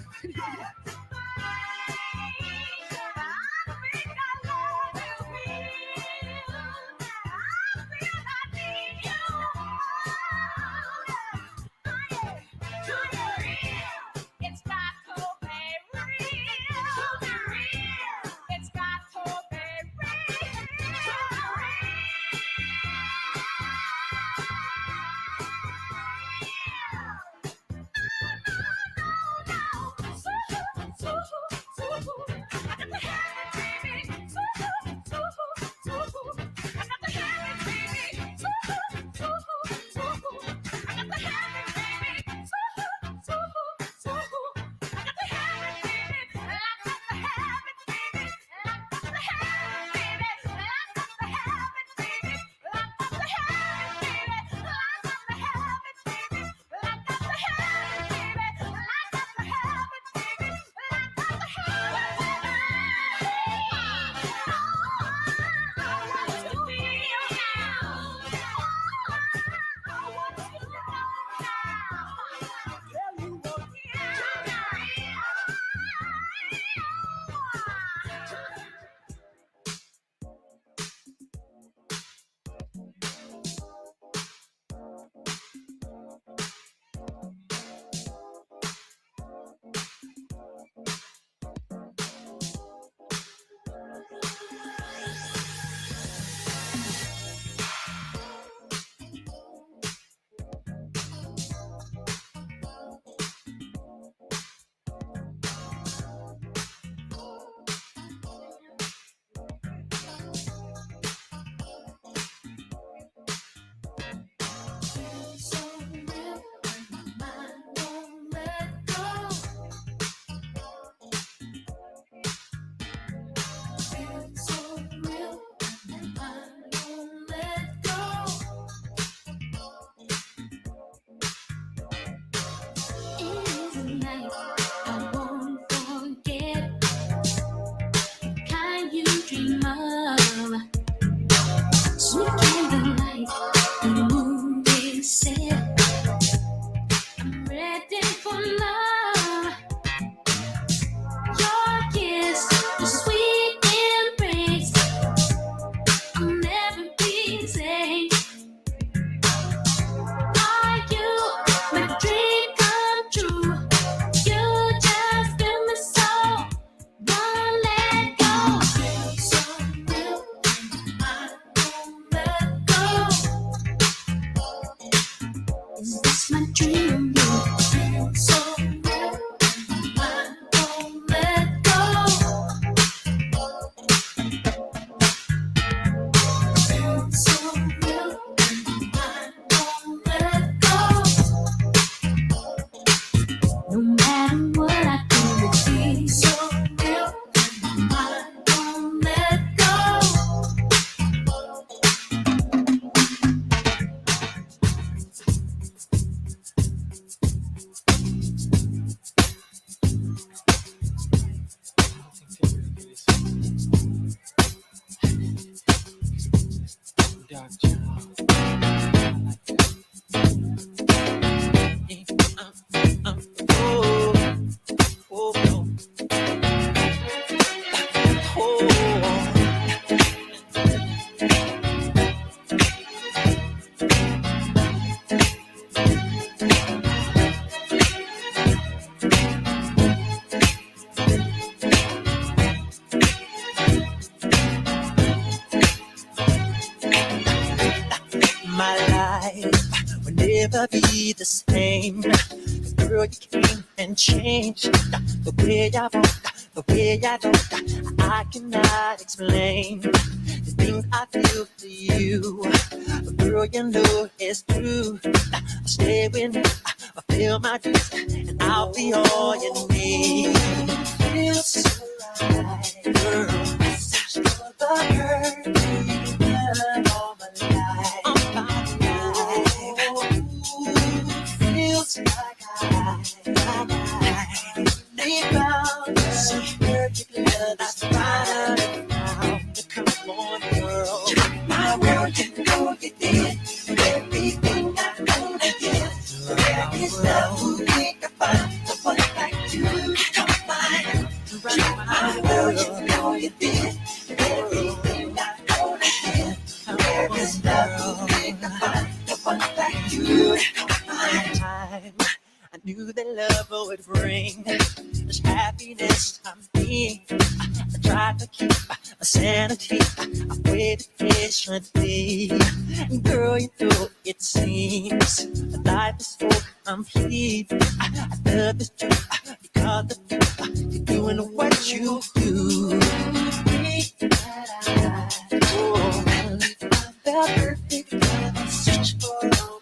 dream of you. So real, I won't let go. So real, I won't let go. No matter what I do, it feels so real. I won't let go. My life will never be the same. Girl, you came and changed the way I walk, the way I talk. I cannot explain the things I feel for you. But girl, you know it's true. Stay with me, fulfill my dreams, and I'll be all you need. Feels so right, girl. Such the girl you've been all my life. Feels like I deep down, so particular. That's fine. Come on, girl. My world, you know you did everything I wanna get. There is love who think about the one like you. Come on, my world, you know you did everything I wanna get. There is love who think about the one like you. Time, I knew that love would bring this happiness I'm being. I tried to keep my sanity. I waited patiently. And girl, you know it seems that life is so complete. I love this too because of you. You're doing what you do. I felt perfect when I searched for all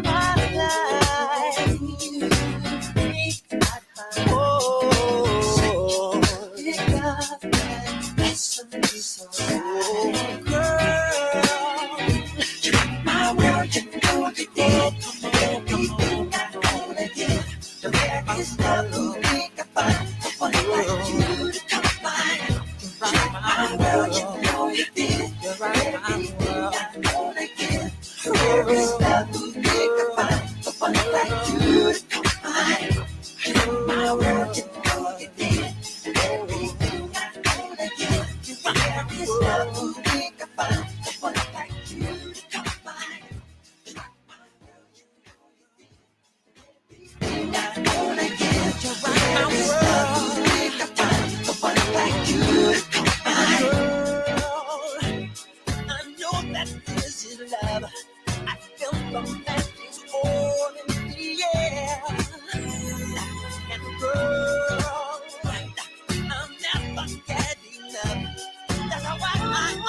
my life. Oh, girl, my world, you know you did everything I wanna get. There is nothing to think about. I wanna like you to come by. My world, you know you did everything I wanna get. There is nothing to think about. I wanna like you to come by. My world, you know you did everything I wanna get. There is nothing to think about. I wanna like you to come by. Everything I wanna get. You're right, my world. Think about. I wanna like you to come by. Girl, I know that this is love. I feel romantic all in the air. And girl, I'm never getting enough. That's why I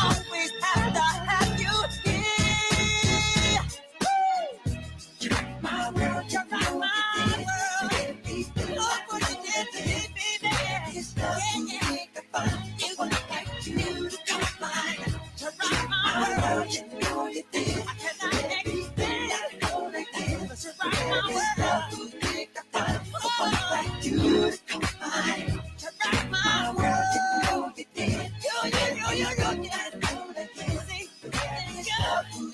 always have to have you here. Woo! You're my world, you're my world. Look what you did to me, baby. Think about you, like you to come by. You're my world, you know you did. I cannot explain. But you're my world. Think about like you to come by. You're my world, you know you did. You did. See, and you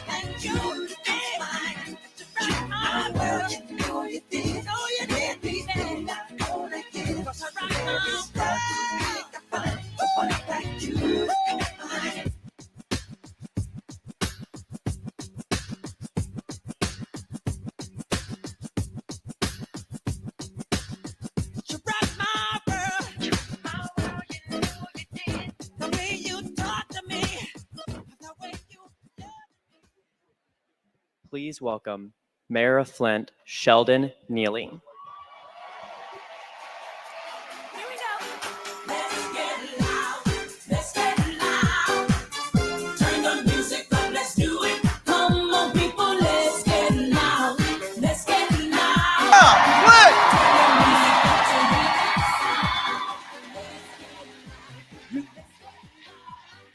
and you to come by. You're my world, you know you did. Know you did, baby. Cause you're my world. Like you to come by. You rock my world. My world, you know you did. The way you talk to me. The way you love me. please welcome Mayor of Flint, Sheldon Neely.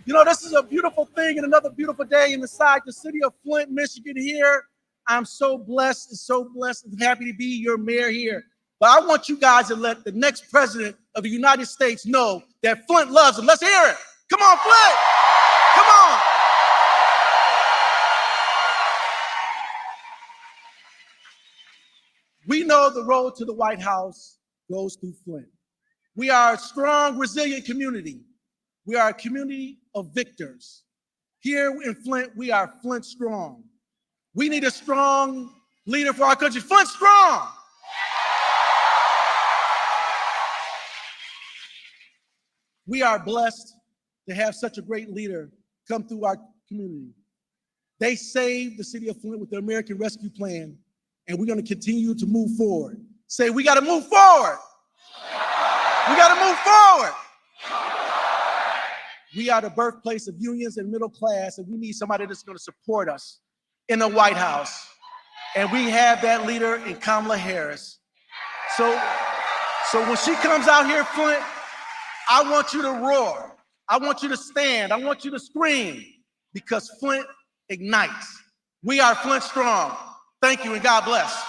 You know, this is a beautiful thing and another beautiful day inside the city of Flint, Michigan here. I'm so blessed and happy to be your mayor here. But I want you guys to let the next president of the United States know that Flint loves him. Let's hear it. Come on, Flint. Come on. We know the road to the White House goes through Flint. We are a strong, resilient community. We are a community of victors. Here in Flint, we are Flint strong. We need a strong leader for our country. Flint strong. We are blessed to have such a great leader come through our community. They saved the city of Flint with the American Rescue Plan, and we're going to continue to move forward. Say, we got to move forward. We got to move forward. We are the birthplace of unions and middle class, and we need somebody that's going to support us in the White House. And we have that leader in Kamala Harris. So when she comes out here, Flint, I want you to roar. I want you to stand. I want you to scream, because Flint ignites. We are Flint strong. Thank you, and God bless.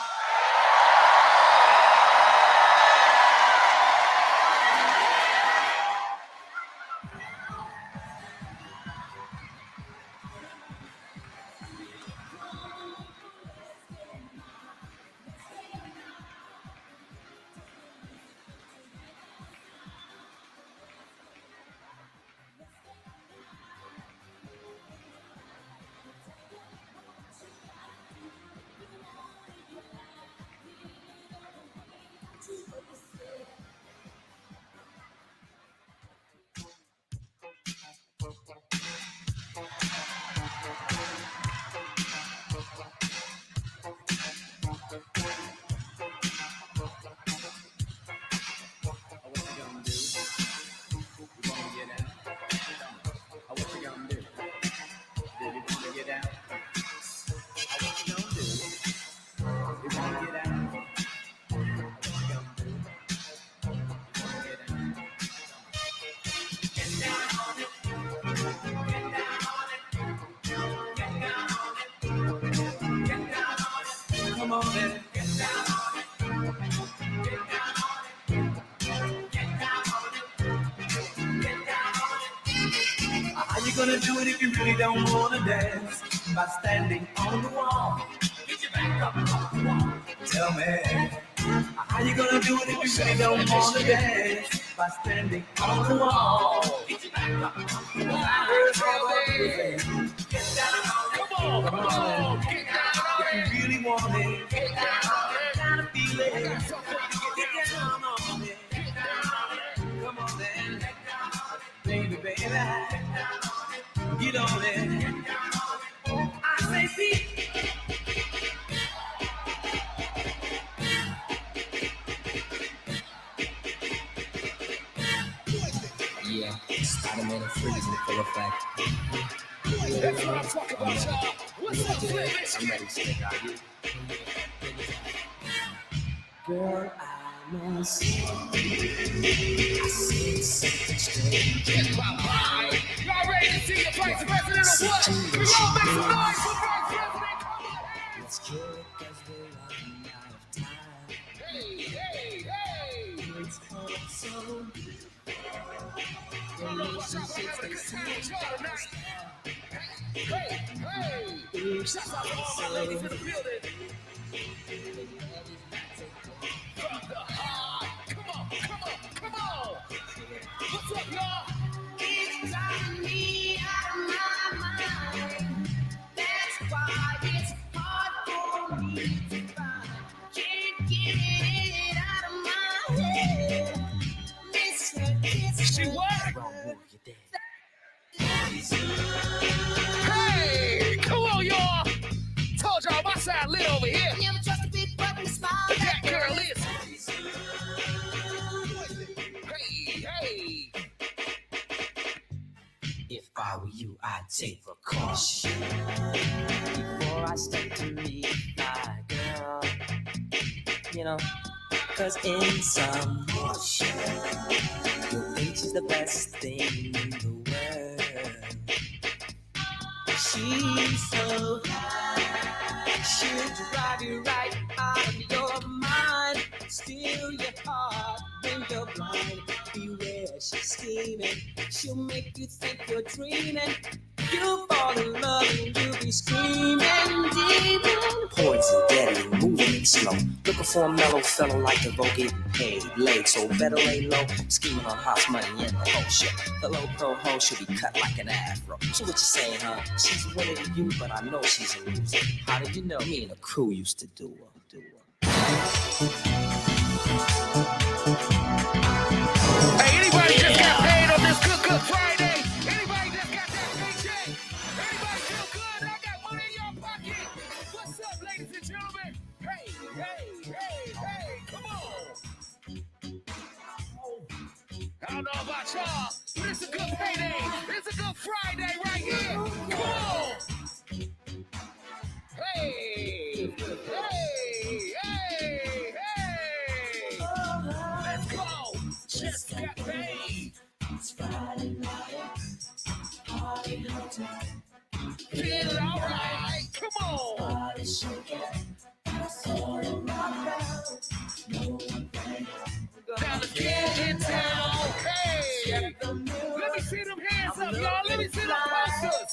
How you gonna do it if you really don't wanna dance? By standing on the wall. Get your back up on the wall. Tell me, how you gonna do it if you really don't wanna dance? By standing on the wall. Get your back up on the wall. Get down on it. Come on. Get down on it. If you really want it. Get down on it. Gotta feel it. Get down on it. Get down on it. Come on then. Baby, baby. Get on it. I say beat. Yeah, Spider-Man and Freeze in full effect. That's what I'm talking about, y'all. What's up, Flint? I'm ready to stick out here. Girl, I must say, I see something strange. Get my mind. Y'all ready to see your vice president or what? We all make some noise for vice president. Let's kill it cause we're running out of time. Hey, hey, hey. It's come so Relationships, they seem to hey, hey. Shout out to all my ladies in the building. From the heart. Come on, come on, come on. What's up, y'all? It's driving me out of my mind. That's why it's hard for me to find. Can't get it out of my head. She what? Hey, come on, y'all. Told y'all my I were you, I'd take precaution. Before I step to meet my girl, you know, cause in some motion, your age is the best thing in the world. She's so high, she'll drive you right out of your mind, steal your heart when you're blind. Beware, she's scheming, she'll make you think you're dreaming. You'll fall in love and you'll be screaming, demon. Poison, deadly, moving and slow. Looking for a mellow fellow like the vote getting paid. Late, so better lay low. Scheming on house money in the whole shit. The low pro hoe should be cut like an afro. So what you saying, huh? She's a winner to you, but I know she's a loser. How did you know? Me and the crew used to do her. Hey, anybody just got paid on this Good Friday? Anybody just got that paycheck? Everybody feel good? I got money in your pocket. What's up, ladies and gentlemen? Hey, hey, hey, hey, come on. I don't know about y'all, but it's a good payday. It's a good Friday right here. Come on. Hey, hey, hey, hey. Let's go. Just got paid. It's Friday night. Party time. Feel alright. Come on. Body shaking. All around. No one thing. Down to get in town. Hey. Let me see them hands up, y'all. Let me see them posters.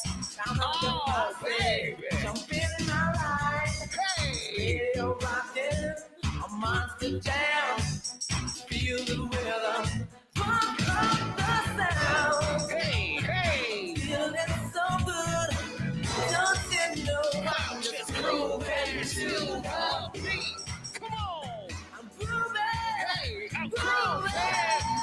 Oh, baby. Jump in my ride. Hey. Radio rockin'. A monster jam. Feel the rhythm. Pump up the sound. Hey, hey. Feeling so good. Don't you know I'm just grooving to the beat. Come on. I'm grooving. Hey, I'm grooving.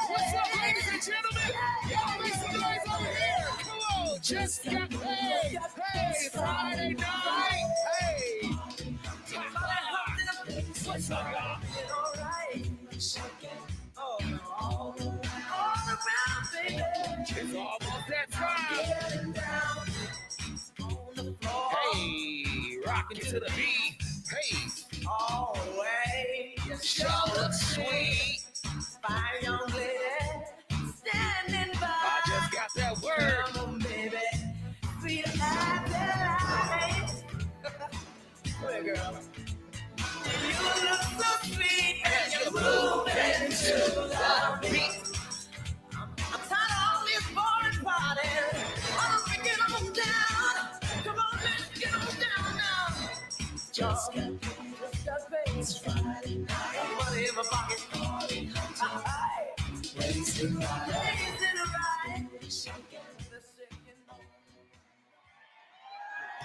What's up, ladies and gentlemen? Y'all make some noise over here. Come on. Just got paid. Hey, Friday night. Hey. What's up, y'all? All right. Shaking. Oh, all around, baby. It's almost that time. Getting down on the floor. Hey, rocking to the beat. Hey, always. Sure looks sweet. Fine young lady standing by. I just got that word. Come on, baby. Feel happy. Go ahead, girl. You look so sweet and you're moving to the beat. I'm tired of all this boring party. I'm get on down. Come on, let's get on down now. Just got paid. It's Friday night. Money in my pocket. Ladies in the ride.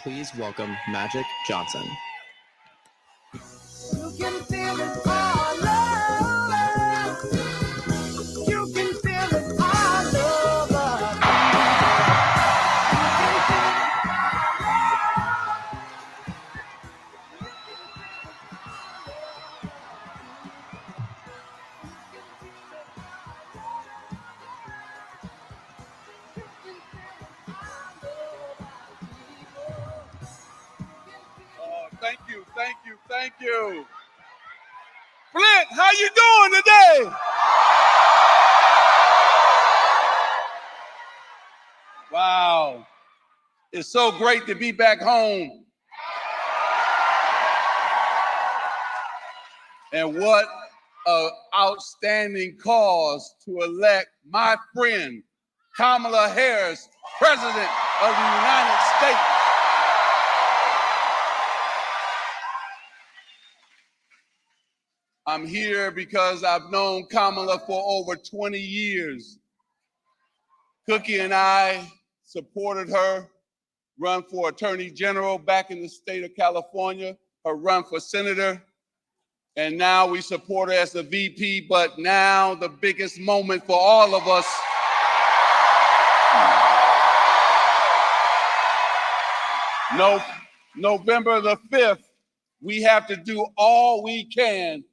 Please welcome Magic Johnson. You can feel it all over. You can feel it all over. Thank you, thank you, thank you. Flint, how you doing today? Wow. It's so great to be back home. And what an outstanding cause to elect my friend, Kamala Harris, President of the United States. I'm here because I've known Kamala for over 20 years. Cookie and I supported her run for Attorney General back in the state of California, her run for senator, and now we support her as the VP, but now the biggest moment for all of us November the 5th, we have to do all we can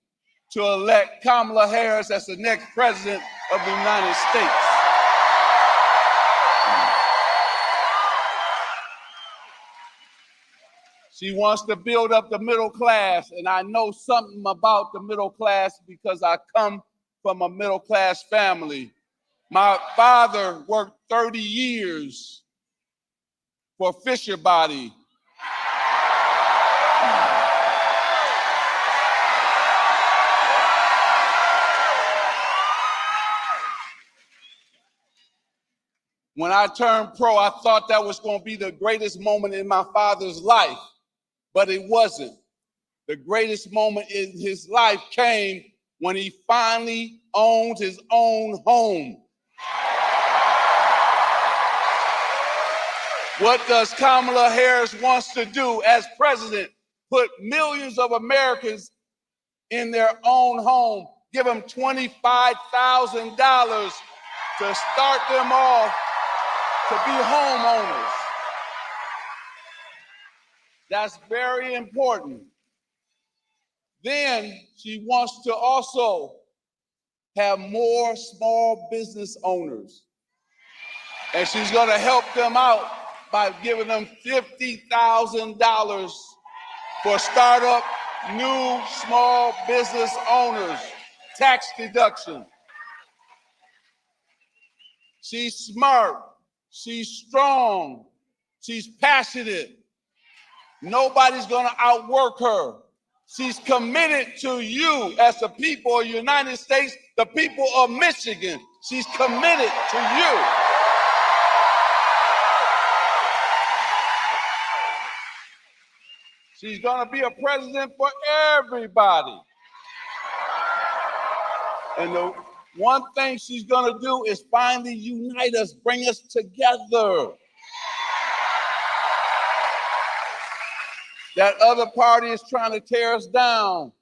to elect Kamala Harris as the next president of the United States. She wants to build up the middle class, and I know something about the middle class because I come from a middle class family. My father worked 30 years for Fisher Body. When I turned pro, I thought that was going to be the greatest moment in my father's life, but it wasn't. The greatest moment in his life came when he finally owned his own home. What does Kamala Harris wants to do as president? Put millions of Americans in their own home, give them $25,000 to start them off to be homeowners. That's very important. Then she wants to also have more small business owners. And she's going to help them out by giving them $50,000 for startup new small business owners, tax deduction. She's smart, she's strong, she's passionate. Nobody's going to outwork her. She's committed to you as the people of the United States, the people of Michigan. She's committed to you. She's going to be a president for everybody. And the one thing she's going to do is finally unite us, bring us together. That other party is trying to tear us down.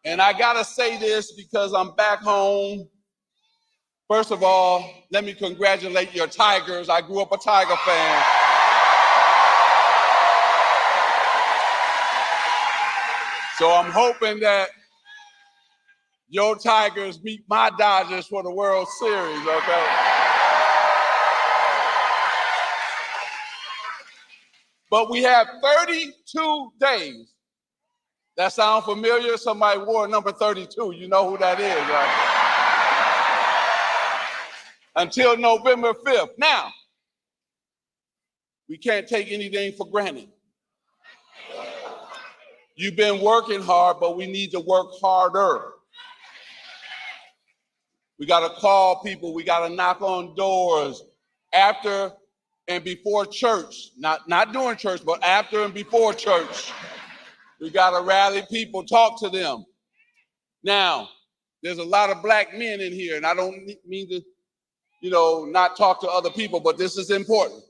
And I gotta say this because I'm back home. First of all, let me congratulate your Tigers. I grew up a Tiger fan. So I'm hoping that your Tigers beat my Dodgers for the World Series, okay? But we have 32 days. That sound familiar? Somebody wore number 32. You know who that is, right? Until November 5th. Now, we can't take anything for granted. You've been working hard, but we need to work harder. We got to call people. We got to knock on doors after and before church. Not during church, but after and before church. We got to rally people, talk to them. Now, there's a lot of black men in here, and I don't mean to, not talk to other people, but this is important.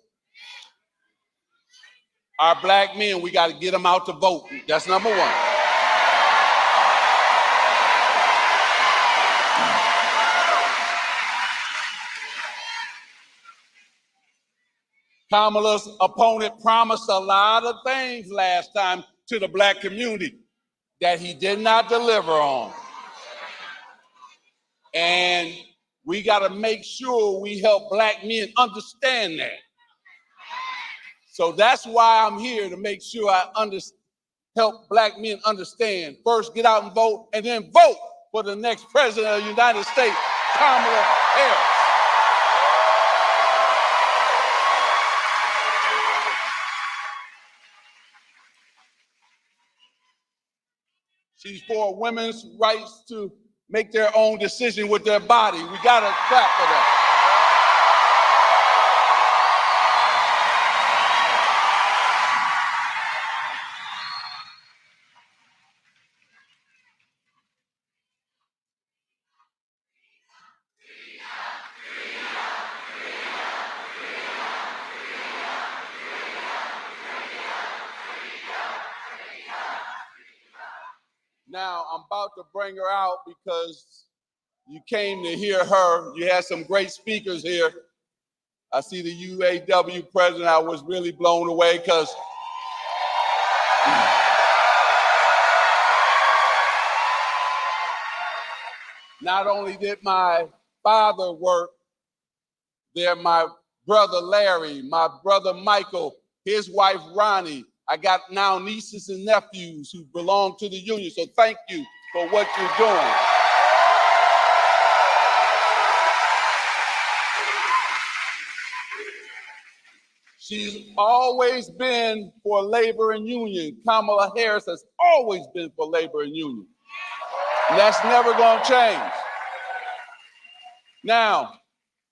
Our black men, we got to get them out to vote. That's number one. Kamala's opponent promised a lot of things last time to the black community that he did not deliver on. And we got to make sure we help black men understand that. So that's why I'm here, to make sure I help black men understand. First, get out and vote, and then vote for the next president of the United States, Kamala Harris. She's for women's rights to make their own decision with their body. We got to clap for that. Now, I'm about to bring her out because you came to hear her. You had some great speakers here. I see the UAW president. I was really blown away because not only did my father work They're my brother Larry, my brother Michael, his wife Ronnie. I got now nieces and nephews who belong to the union. So thank you for what you're doing. She's always been for labor and union. Kamala Harris has always been for labor and union. And that's never going to change. Now,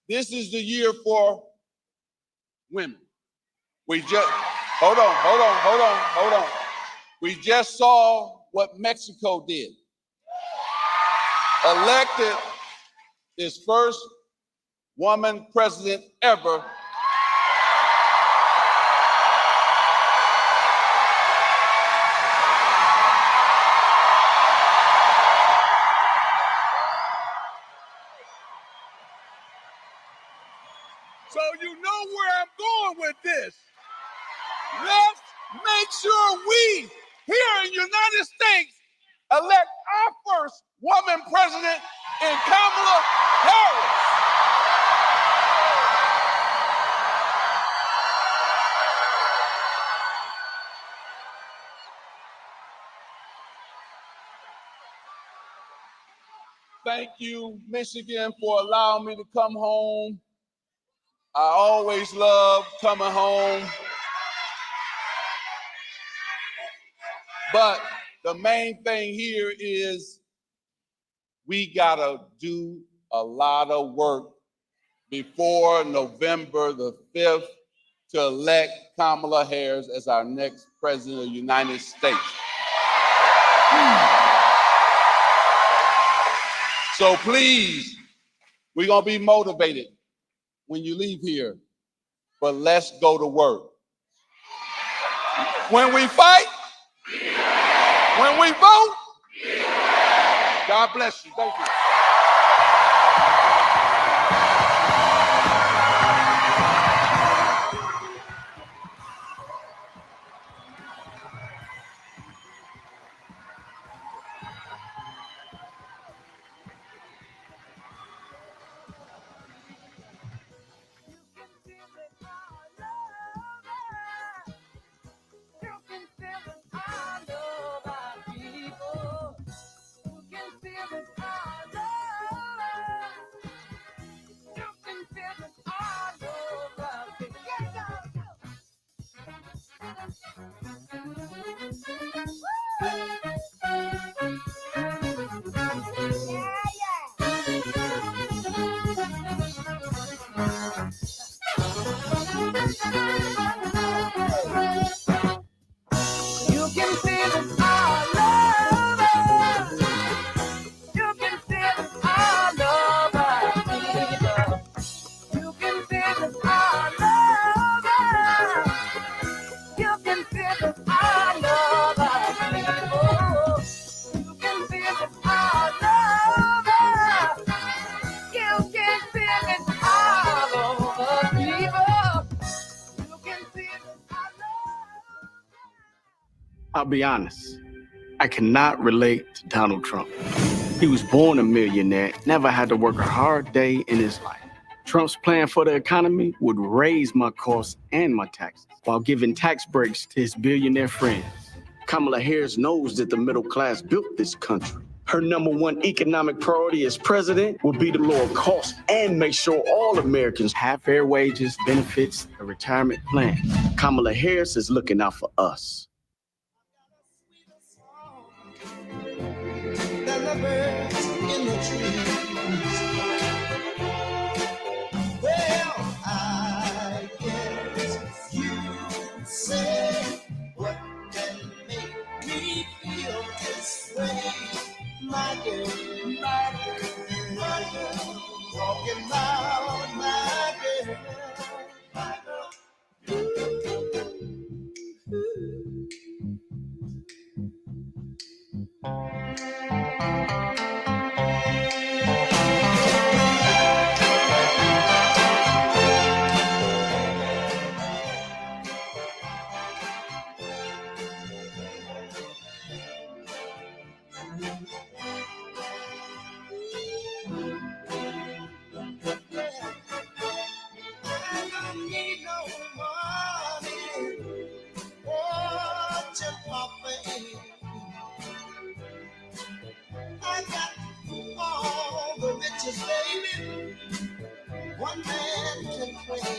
this is the year for women. We just, hold on. We just saw what Mexico did. Elected its first woman president ever. So you know where I'm going with this. Let's make sure we, here in the United States, elect our first woman president in Kamala Harris. Thank you, Michigan, for allowing me to come home. I always love coming home. But the main thing here is we gotta do a lot of work before November the 5th to elect Kamala Harris as our next president of the United States. So please, we're gonna be motivated when you leave here, but let's go to work. When we fight, when we vote, God bless you. Thank you. I'll be honest, I cannot relate to Donald Trump. He was born a millionaire, never had to work a hard day in his life. Trump's plan for the economy would raise my costs and my taxes while giving tax breaks to his billionaire friends. Kamala Harris knows that the middle class built this country. Her #1 economic priority as president will be to lower costs and make sure all Americans have fair wages, benefits, a retirement plan. Kamala Harris is looking out for us. Than the birds in the trees. Well, I guess you say what can make me feel this way, my girl, talking about my girl, my girl. one man can pray.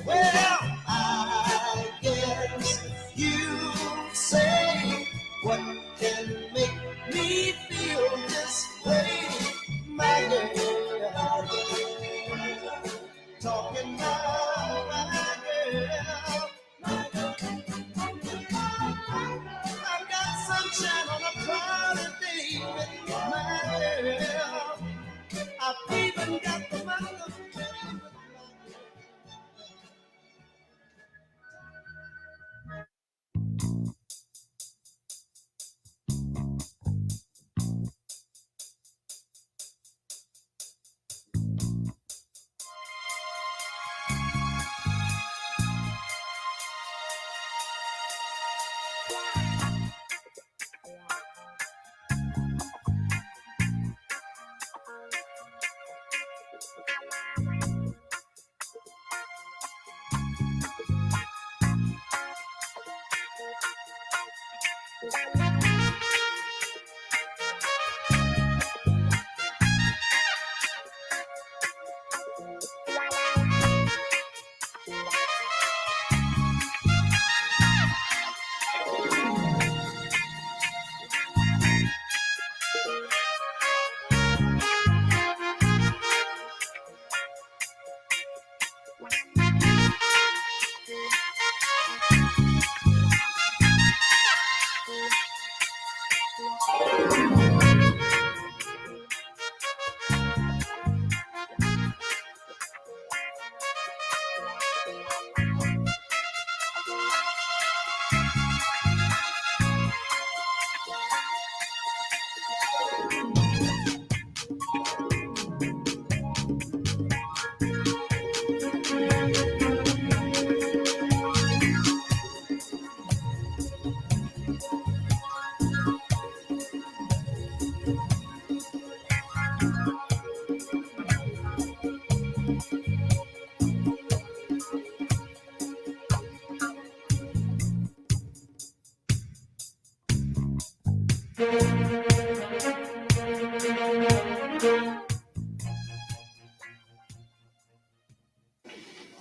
Well, I guess you say, what can make me feel this way, my girl? Talking about my girl. I've got sunshine on a cloudy day with my girl. I've even got the money of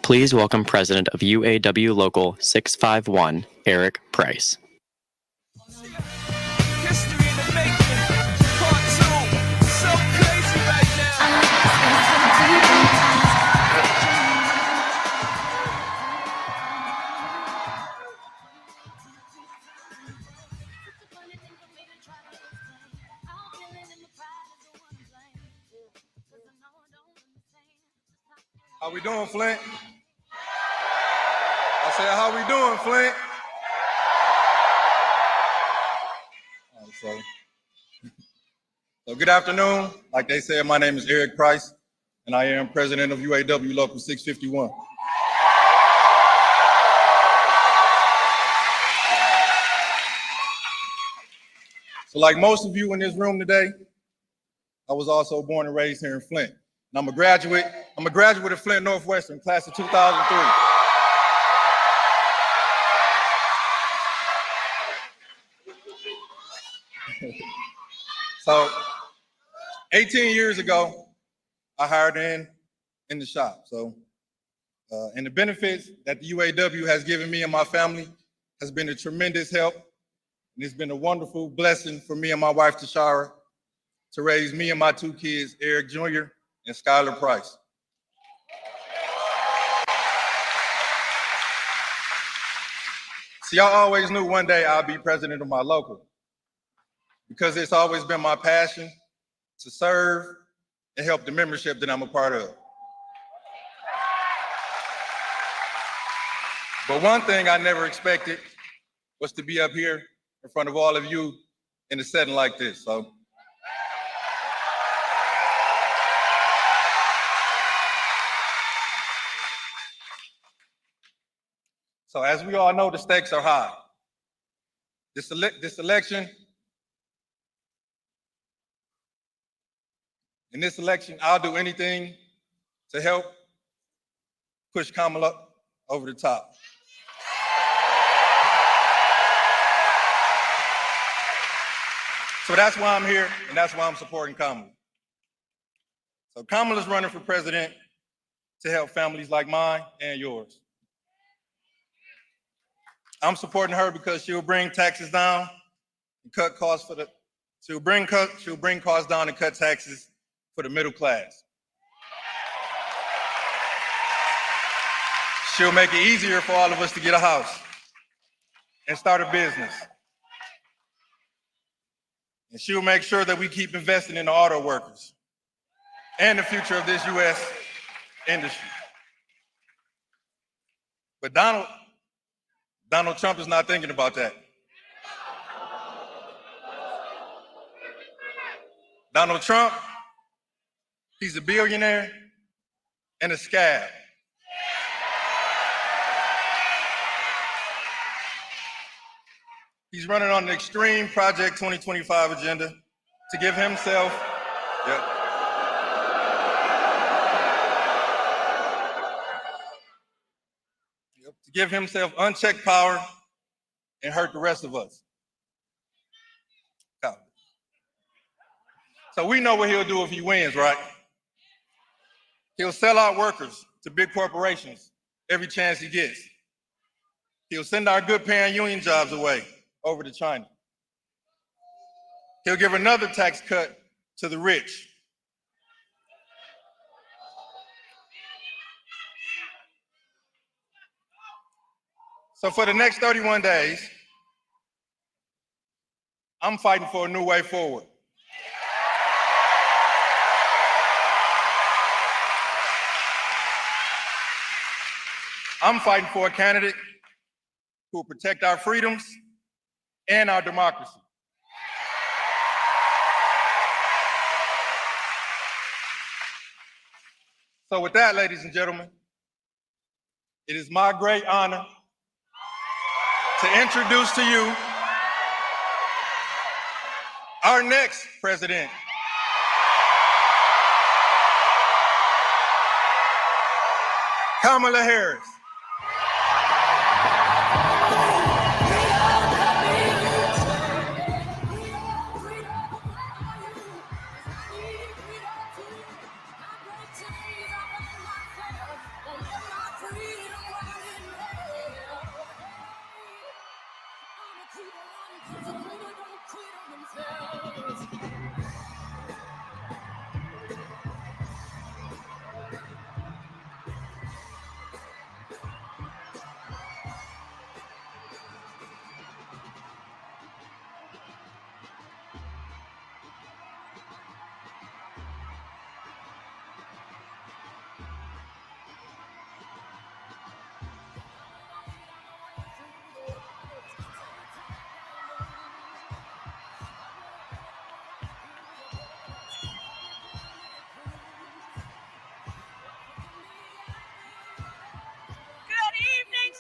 Please welcome President of UAW Local 651, Eric Price. History in the making. Part 2. So crazy right now. How we doing, Flint? I said, how we doing, Flint? All right, so good afternoon. Like they said, my name is Eric Price, and I am president of UAW Local 651. So like most of you in this room today, I was also born and raised here in Flint. And I'm a graduate of Flint Northwestern, class of 2003. So 18 years ago, I hired in the shop. So, and the benefits that the UAW has given me and my family has been a tremendous help. And it's been a wonderful blessing for me and my wife, Tashara, to raise me and my two kids, Eric Jr. and Skylar Price. See, I always knew one day I'd be president of my local, because it's always been my passion to serve and help the membership that I'm a part of. But one thing I never expected was to be up here in front of all of you in a setting like this. So as we all know, the stakes are high. This election, in this election, I'll do anything to help push Kamala over the top. So that's why I'm here, and that's why I'm supporting Kamala. So Kamala's running for president to help families like mine and yours. I'm supporting her because she'll bring taxes down and cut costs for the, she'll bring costs down and cut taxes for the middle class. She'll make it easier for all of us to get a house and start a business. And she'll make sure that we keep investing in the auto workers and the future of this U.S. industry. But Donald Trump is not thinking about that. Donald Trump, he's a billionaire and a scab. He's running on an extreme Project 2025 agenda to give himself, to give himself unchecked power and hurt the rest of us. So we know what he'll do if he wins, right? He'll sell out workers to big corporations every chance he gets. He'll send our good paying union jobs away over to China. He'll give another tax cut to the rich. So for the next 31 days, I'm fighting for a new way forward. I'm fighting for a candidate who will protect our freedoms and our democracy. So with that, ladies and gentlemen, it is my great honor to introduce to you our next president. Kamala Harris.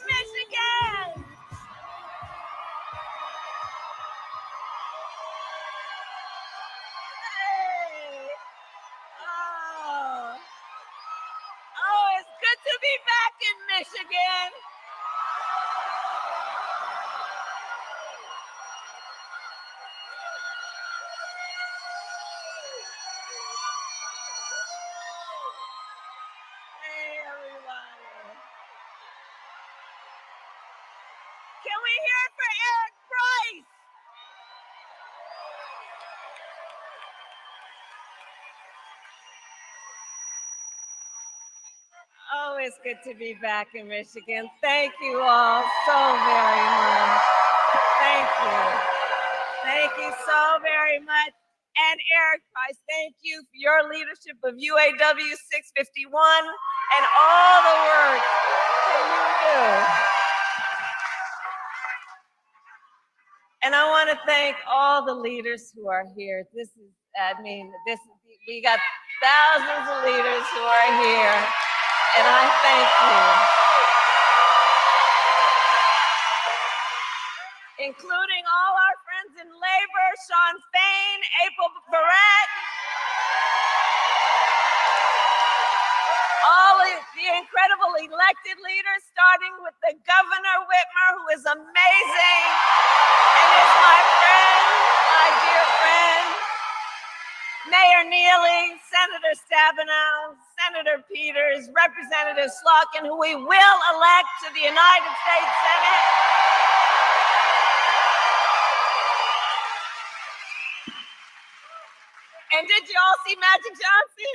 Michigan! Hey! Oh, it's good to be back in Michigan. Hey, everybody. Can we hear it for Eric Price? Oh, it's good to be back in Michigan. Thank you all so very much. Thank you. Thank you so very much. And Eric Price, thank you for your leadership of UAW 651 and all the work that you do. And I want to thank all the leaders who are here. We got thousands of leaders who are here, and I thank you. Including all our friends in labor, Sean Fain, April Barrett, all of the incredible elected leaders, starting with the Governor Whitmer, who is amazing and is my friend, my dear friend, Mayor Neely, Senator Senator Stabenow, Senator Peters, Representative Slotkin, who we will elect to the United States Senate. And did you all see Magic Johnson?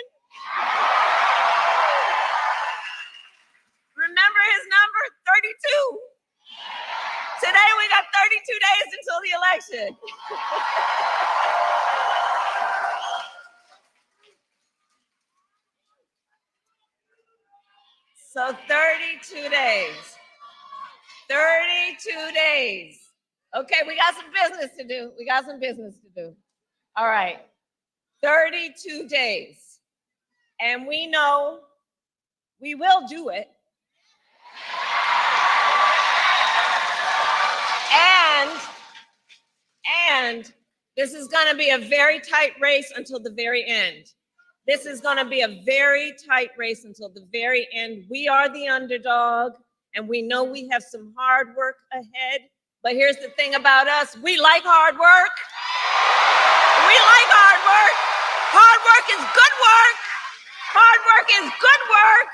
Remember his number? 32. Today we got 32 days until the election. So 32 days. 32 days. Okay, we got some business to do. We got some business to do. All right. 32 days. And we know we will do it. And this is going to be a very tight race until the very end. This is going to be a very tight race until the very end. We are the underdog, and we know we have some hard work ahead. But here's the thing about us. We like hard work. We like hard work. Hard work is good work. Hard work is good work.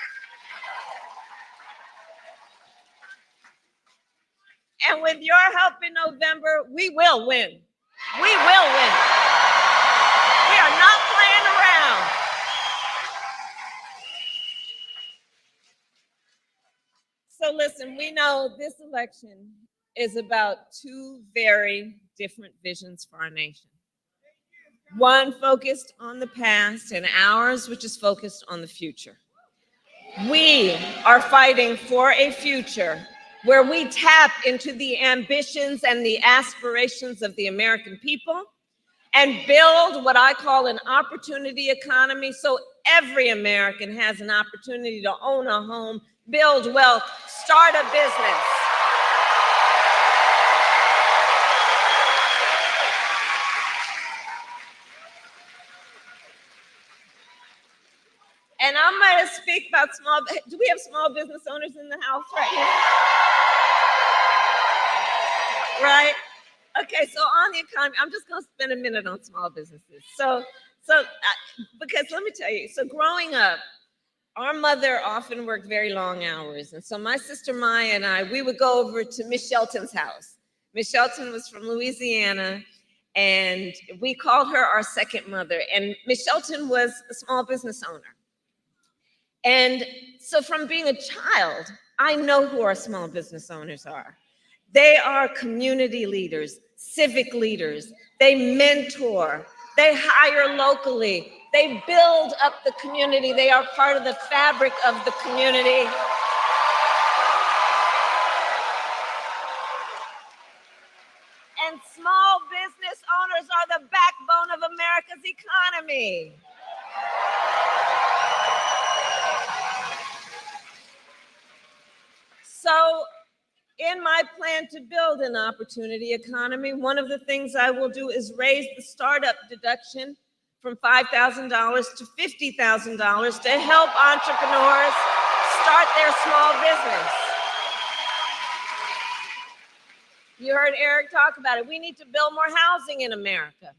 And with your help in November, we will win. We will win. We are not playing around. So listen, we know this election is about two very different visions for our nation. One focused on the past, and ours, which is focused on the future. We are fighting for a future where we tap into the ambitions and the aspirations of the American people and build what I call an opportunity economy, so every American has an opportunity to own a home, build wealth, start a business. And I'm going to speak about do we have small business owners in the house right now? Right? Okay, so on the economy, I'm just going to spend a minute on small businesses. Because let me tell you, so growing up, our mother often worked very long hours. And so my sister Maya and I, we would go over to Miss Shelton's house. Miss Shelton was from Louisiana, and we called her our second mother. And Miss Shelton was a small business owner. And so from being a child, I know who our small business owners are. They are community leaders, civic leaders. They mentor, they hire locally, they build up the community. They are part of the fabric of the community. And small business owners are the backbone of America's economy. So in my plan to build an opportunity economy, one of the things I will do is raise the startup deduction from $5,000 to $50,000 to help entrepreneurs start their small business. You heard Eric talk about it. We need to build more housing in America.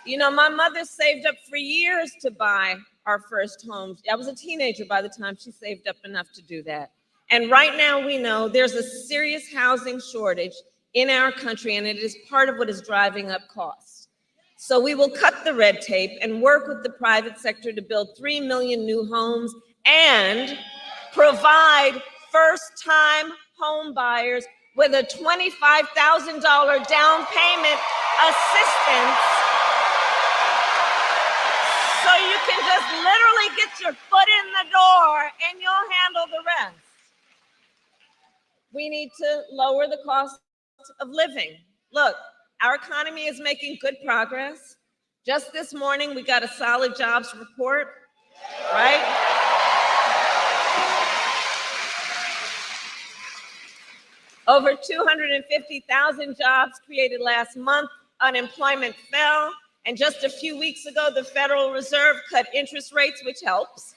You know, my mother saved up for years to buy our first home. I was a teenager by the time she saved up enough to do that. And right now we know there's a serious housing shortage in our country, and it is part of what is driving up costs. So we will cut the red tape and work with the private sector to build 3 million new homes and provide first-time home buyers with a $25,000 down payment assistance, so you can just literally get your foot in the door and you'll handle the rest. We need to lower the cost of living. Look, our economy is making good progress. Just this morning, we got a solid jobs report, right? Over 250,000 jobs created last month. Unemployment fell. And just a few weeks ago, the Federal Reserve cut interest rates, which helps.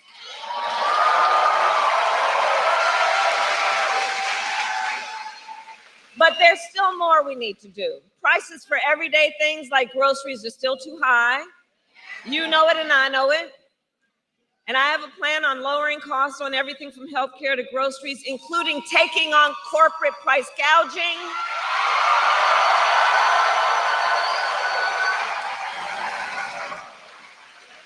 But there's still more we need to do. Prices for everyday things like groceries are still too high. You know it and I know it. And I have a plan on lowering costs on everything from healthcare to groceries, including taking on corporate price gouging.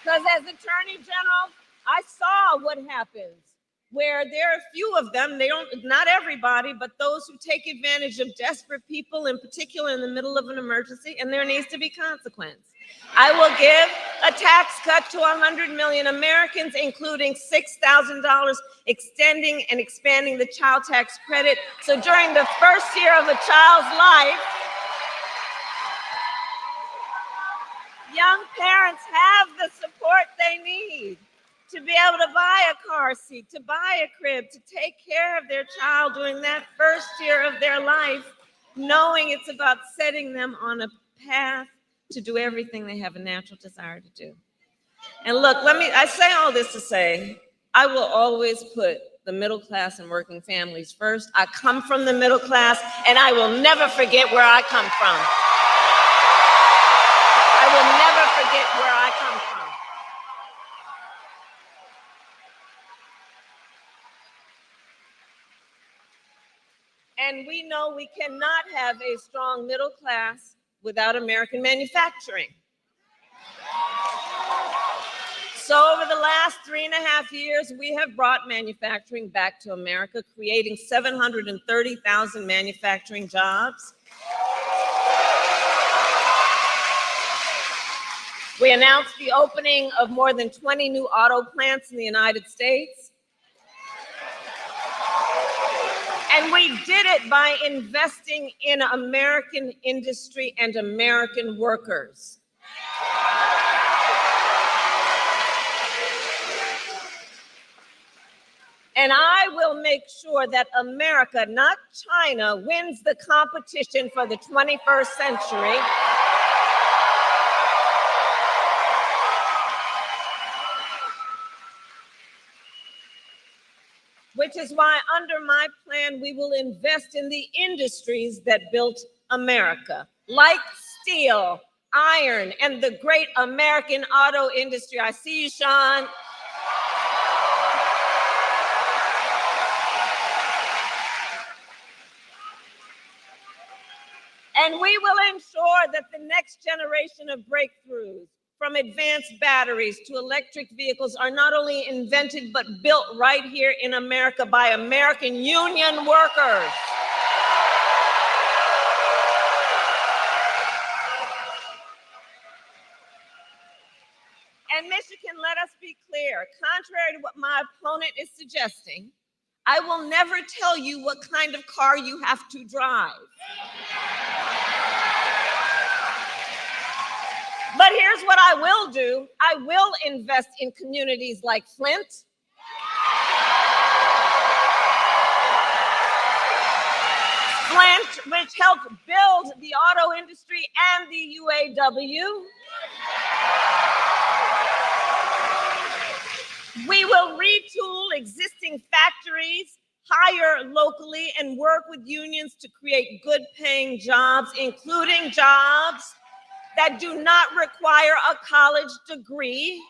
Because as Attorney General, I saw what happens where there are a few of them, not everybody, but those who take advantage of desperate people, in particular in the middle of an emergency, and there needs to be consequence. I will give a tax cut to 100 million Americans, including $6,000, extending and expanding the child tax credit. So during the first year of a child's life, young parents have the support they need to be able to buy a car seat, to buy a crib, to take care of their child during that first year of their life, knowing it's about setting them on a path to do everything they have a natural desire to do. And look, I say all this to say, I will always put the middle class and working families first. I come from the middle class, and I will never forget where I come from. I will never forget where I come from. And we know we cannot have a strong middle class without American manufacturing. So over the last 3.5 years, we have brought manufacturing back to America, creating 730,000 manufacturing jobs. We announced the opening of more than 20 new auto plants in the United States. And we did it by investing in American industry and American workers. And I will make sure that America, not China, wins the competition for the 21st century. Which is why under my plan, we will invest in the industries that built America, like steel, iron, and the great American auto industry. I see you, Sean. And we will ensure that the next generation of breakthroughs, from advanced batteries to electric vehicles, are not only invented but built right here in America by American union workers. And Michigan, let us be clear, contrary to what my opponent is suggesting, I will never tell you what kind of car you have to drive. But here's what I will do. I will invest in communities like Flint. Flint, which helped build the auto industry and the UAW. We will retool existing factories, hire locally, and work with unions to create good-paying jobs, including jobs that do not require a college degree.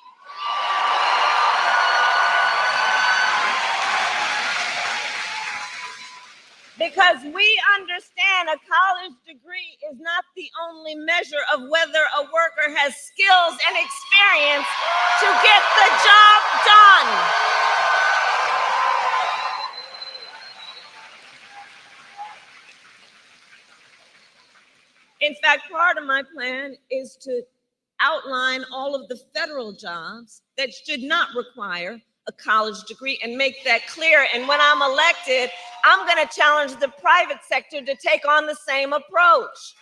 Because we understand a college degree is not the only measure of whether a worker has skills and experience to get the job done. In fact, part of my plan is to outline all of the federal jobs that should not require a college degree and make that clear. And when I'm elected, I'm going to challenge the private sector to take on the same approach.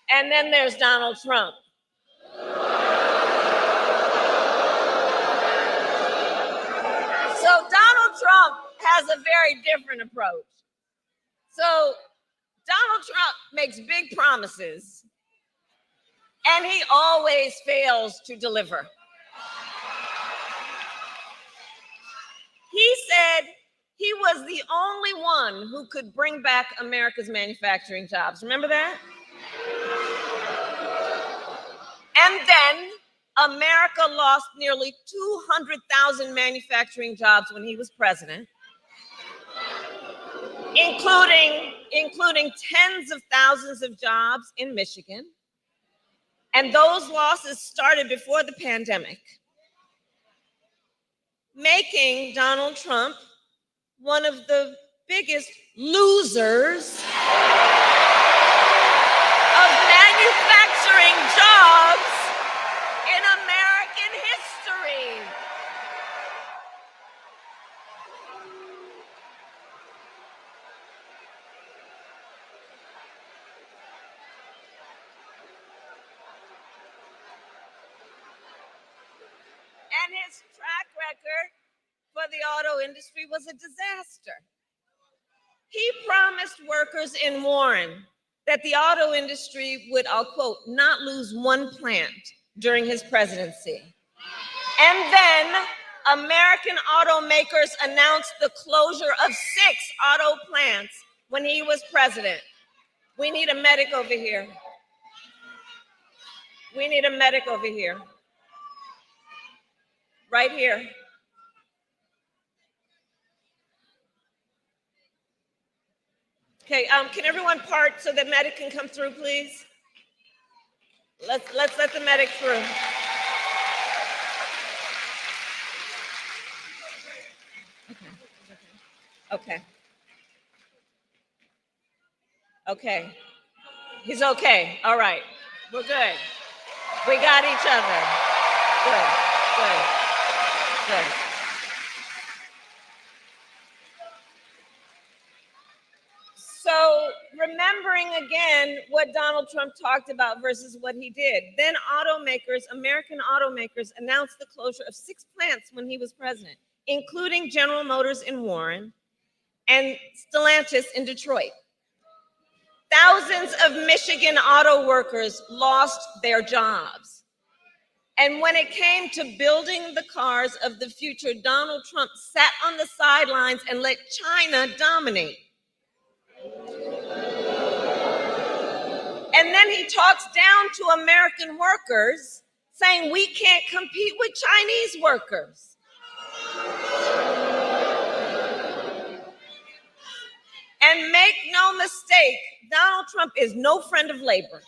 And then there's Donald Trump. So Donald Trump has a very different approach. So Donald Trump makes big promises, and he always fails to deliver. He said He was the only one who could bring back America's manufacturing jobs. Remember that? And then America lost nearly 200,000 manufacturing jobs when he was president, including tens of thousands of jobs in Michigan. And those losses started before the pandemic, making Donald Trump one of the biggest losers of manufacturing jobs in American history. And his track record for the auto industry was a disaster. He promised workers in Warren that the auto industry would, I'll quote, not lose one plant during his presidency. And then American automakers announced the closure of 6 auto plants when he was president. We need a medic over here. We need a medic over here. Right here. Okay, can everyone part so that medic can come through, please? Let's let the medic through. Okay. Okay. He's okay. All right. We're good. We got each other. Good. Good. Good. So remembering again what Donald Trump talked about versus what he did, then automakers, American automakers, announced the closure of 6 plants when he was president, including General Motors in Warren and Stellantis in Detroit. Thousands of Michigan auto workers lost their jobs. And when it came to building the cars of the future, Donald Trump sat on the sidelines and let China dominate. And then he talks down to American workers, saying we can't compete with Chinese workers. And make no mistake, Donald Trump is no friend of labor.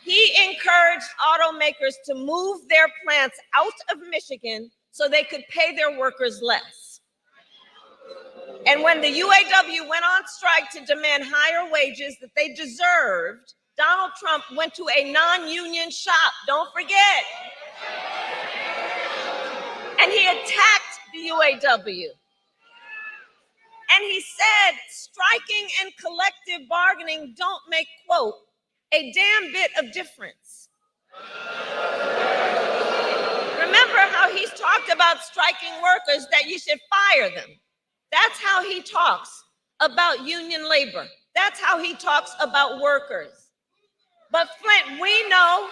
He encouraged automakers to move their plants out of Michigan so they could pay their workers less. And when the UAW went on strike to demand higher wages that they deserved, Donald Trump went to a non-union shop, don't forget. And he attacked the UAW. And he said, striking and collective bargaining don't make, quote, a damn bit of difference. Remember how he's talked about striking workers, that you should fire them. That's how he talks about union labor. That's how he talks about workers. But Flint, we know,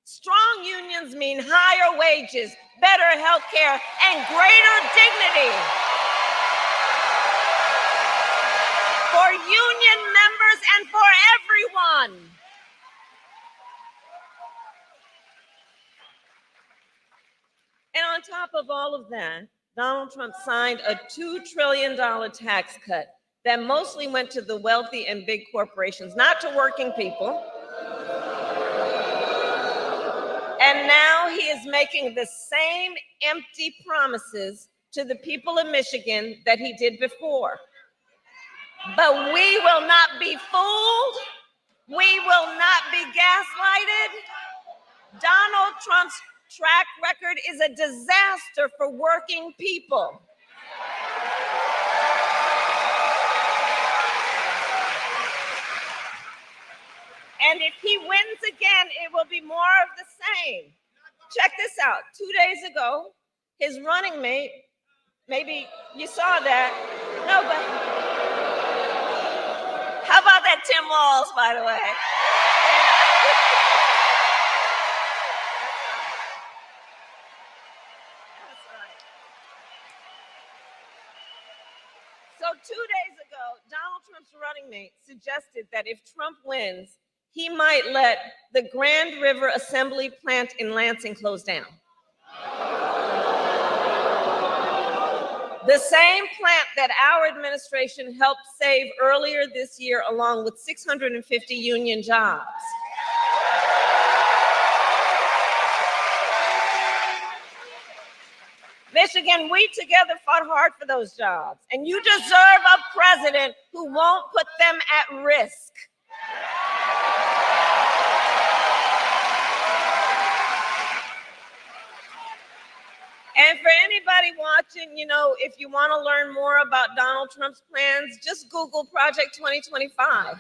strong unions mean higher wages, better health care, and greater dignity for union members and for everyone. And on top of all of that, Donald Trump signed a $2 trillion tax cut that mostly went to the wealthy and big corporations, not to working people. And now he is making the same empty promises to the people of Michigan that he did before. But we will not be fooled. We will not be gaslighted. Donald Trump's track record is a disaster for working people. And if he wins again, it will be more of the same. Check this out. 2 days ago, his running mate, maybe you saw that. No, but how about that Tim Walz, by the way? 2 days ago, Donald Trump's running mate suggested that if Trump wins, he might let the Grand River Assembly plant in Lansing close down. The same plant that our administration helped save earlier this year, along with 650 union jobs. Michigan, we together fought hard for those jobs, and you deserve a president who won't put them at risk. And for anybody watching, you know, if you want to learn more about Donald Trump's plans, just Google Project 2025.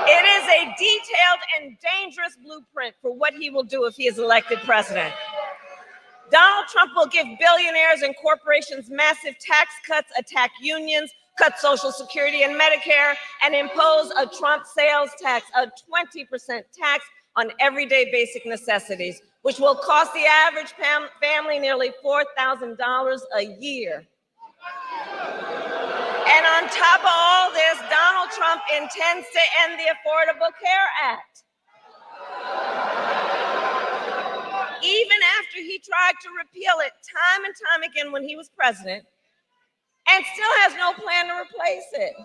It is a detailed and dangerous blueprint for what he will do if he is elected president. Donald Trump will give billionaires and corporations massive tax cuts, attack unions, cut Social Security and Medicare, and impose a Trump sales tax, a 20% tax on everyday basic necessities, which will cost the average family nearly $4,000 a year. And on top of all this, Donald Trump intends to end the Affordable Care Act. Even after he tried to repeal it time and time again when he was president, and still has no plan to replace it.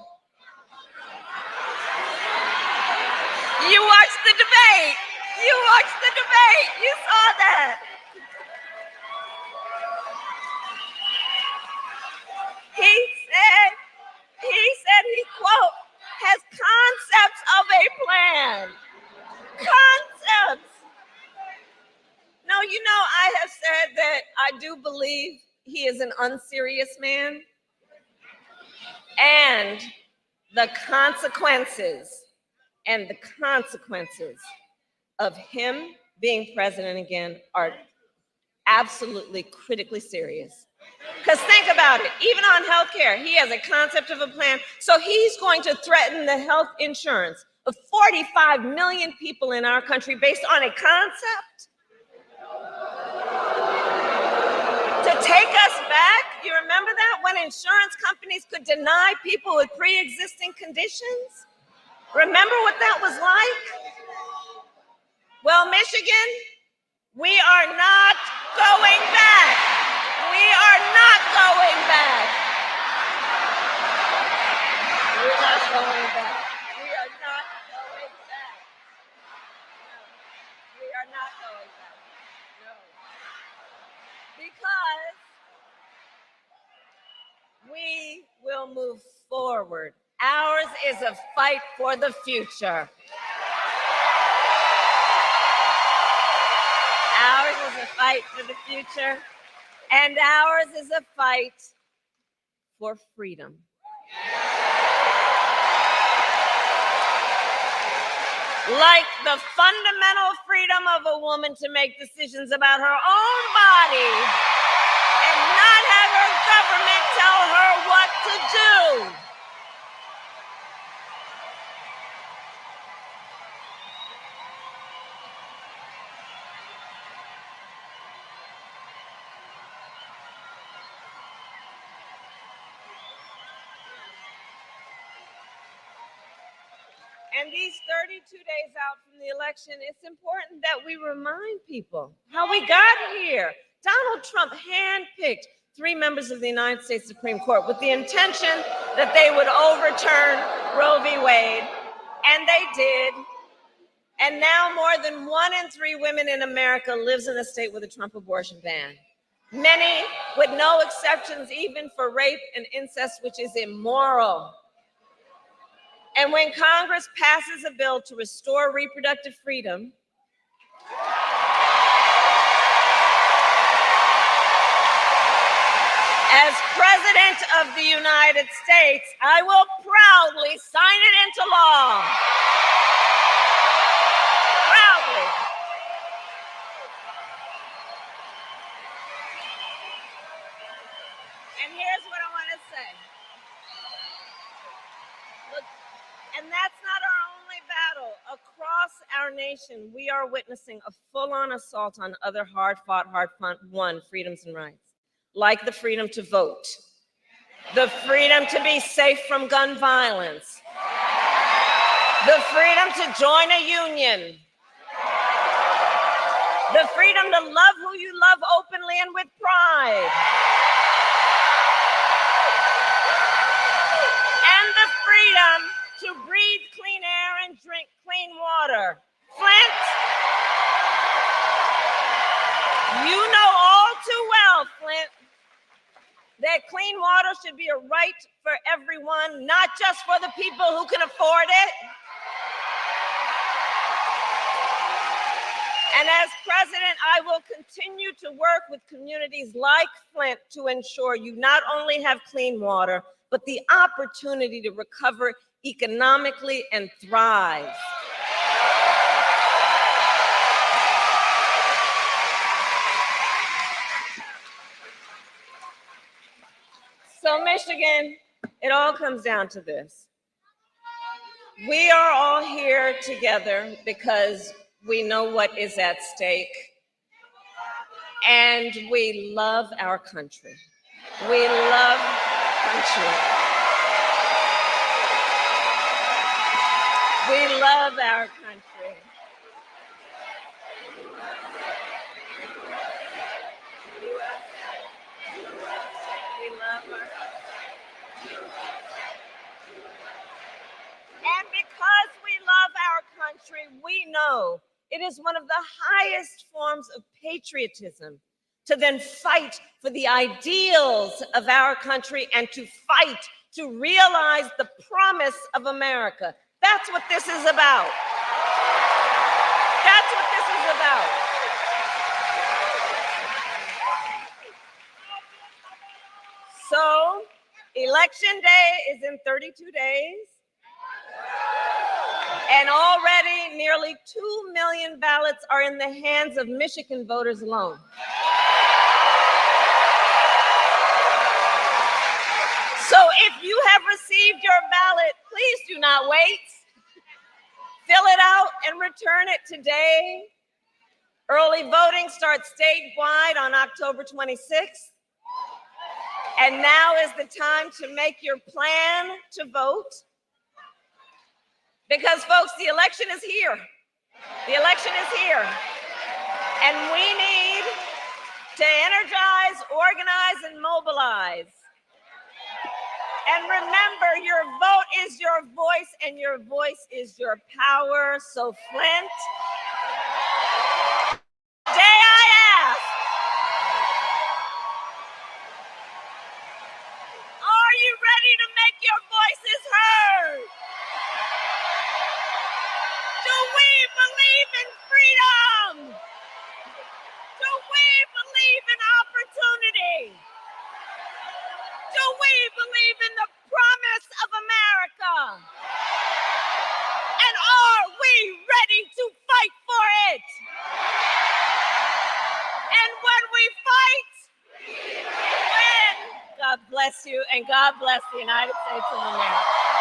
You watched the debate. You watched the debate. You saw that. He said he, quote, has concepts of a plan. Concepts. No, you know, I have said that I do believe he is an unserious man. And the consequences of him being president again are absolutely critically serious. Because think about it, even on healthcare, he has a concept of a plan. So he's going to threaten the health insurance of 45 million people in our country based on a concept. To take us back, you remember that? When insurance companies could deny people with pre-existing conditions? Remember what that was like? Well, Michigan, we are not going back. We are not going back. We're not going back. We are not going back. No. We are not going back. No. Because we will move forward. Ours is a fight for the future. Ours is a fight for the future, and ours is a fight for freedom. Like the fundamental freedom of a woman to make decisions about her own body and not have her government tell her what to do. And these 32 days out from the election, it's important that we remind people how we got here. Donald Trump handpicked 3 members of the United States Supreme Court with the intention that they would overturn Roe v. Wade, and they did. And now more than 1 in 3 women in America lives in a state with a Trump abortion ban. Many with no exceptions, even for rape and incest, which is immoral. And when Congress passes a bill to restore reproductive freedom, as President of the United States, I will proudly sign it into law. Proudly. And here's what I want to say. Look, and that's not our only battle. Across our nation, we are witnessing a full-on assault on other hard-fought, hard-won freedoms and rights. like the freedom to vote, the freedom to be safe from gun violence, the freedom to join a union, the freedom to love who you love openly and with pride, and the freedom to breathe clean air and drink clean water. Flint, you know all too well, Flint, that clean water should be a right for everyone, not just for the people who can afford it. And as president, I will continue to work with communities like Flint to ensure you not only have clean water, but the opportunity to recover economically and thrive. So Michigan, it all comes down to this. We are all here together because we know what is at stake, and we love our country. We love country. We love our country. We love our And because we love our country, we know it is one of the highest forms of patriotism to then fight for the ideals of our country and to fight to realize the promise of America. That's what this is about. That's what this is about. So, Election Day is in 32 days. And already nearly 2 million ballots are in the hands of Michigan voters alone. So if you have received your ballot, please do not wait. Fill it out and return it today. Early voting starts statewide on October 26th. And now is the time to make your plan to vote. Because, folks, the election is here. The election is here. And we need to energize, organize, and mobilize. And remember, your vote is your voice, and your voice is your power. So, Flint, today I ask, are you ready to make your voices heard? Do we believe in freedom? Do we believe in opportunity? Do we believe in the promise of America? And are we ready to fight for it? And when we fight, we win. God bless you, and God bless the United States of America.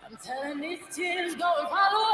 I'm telling these tears go and follow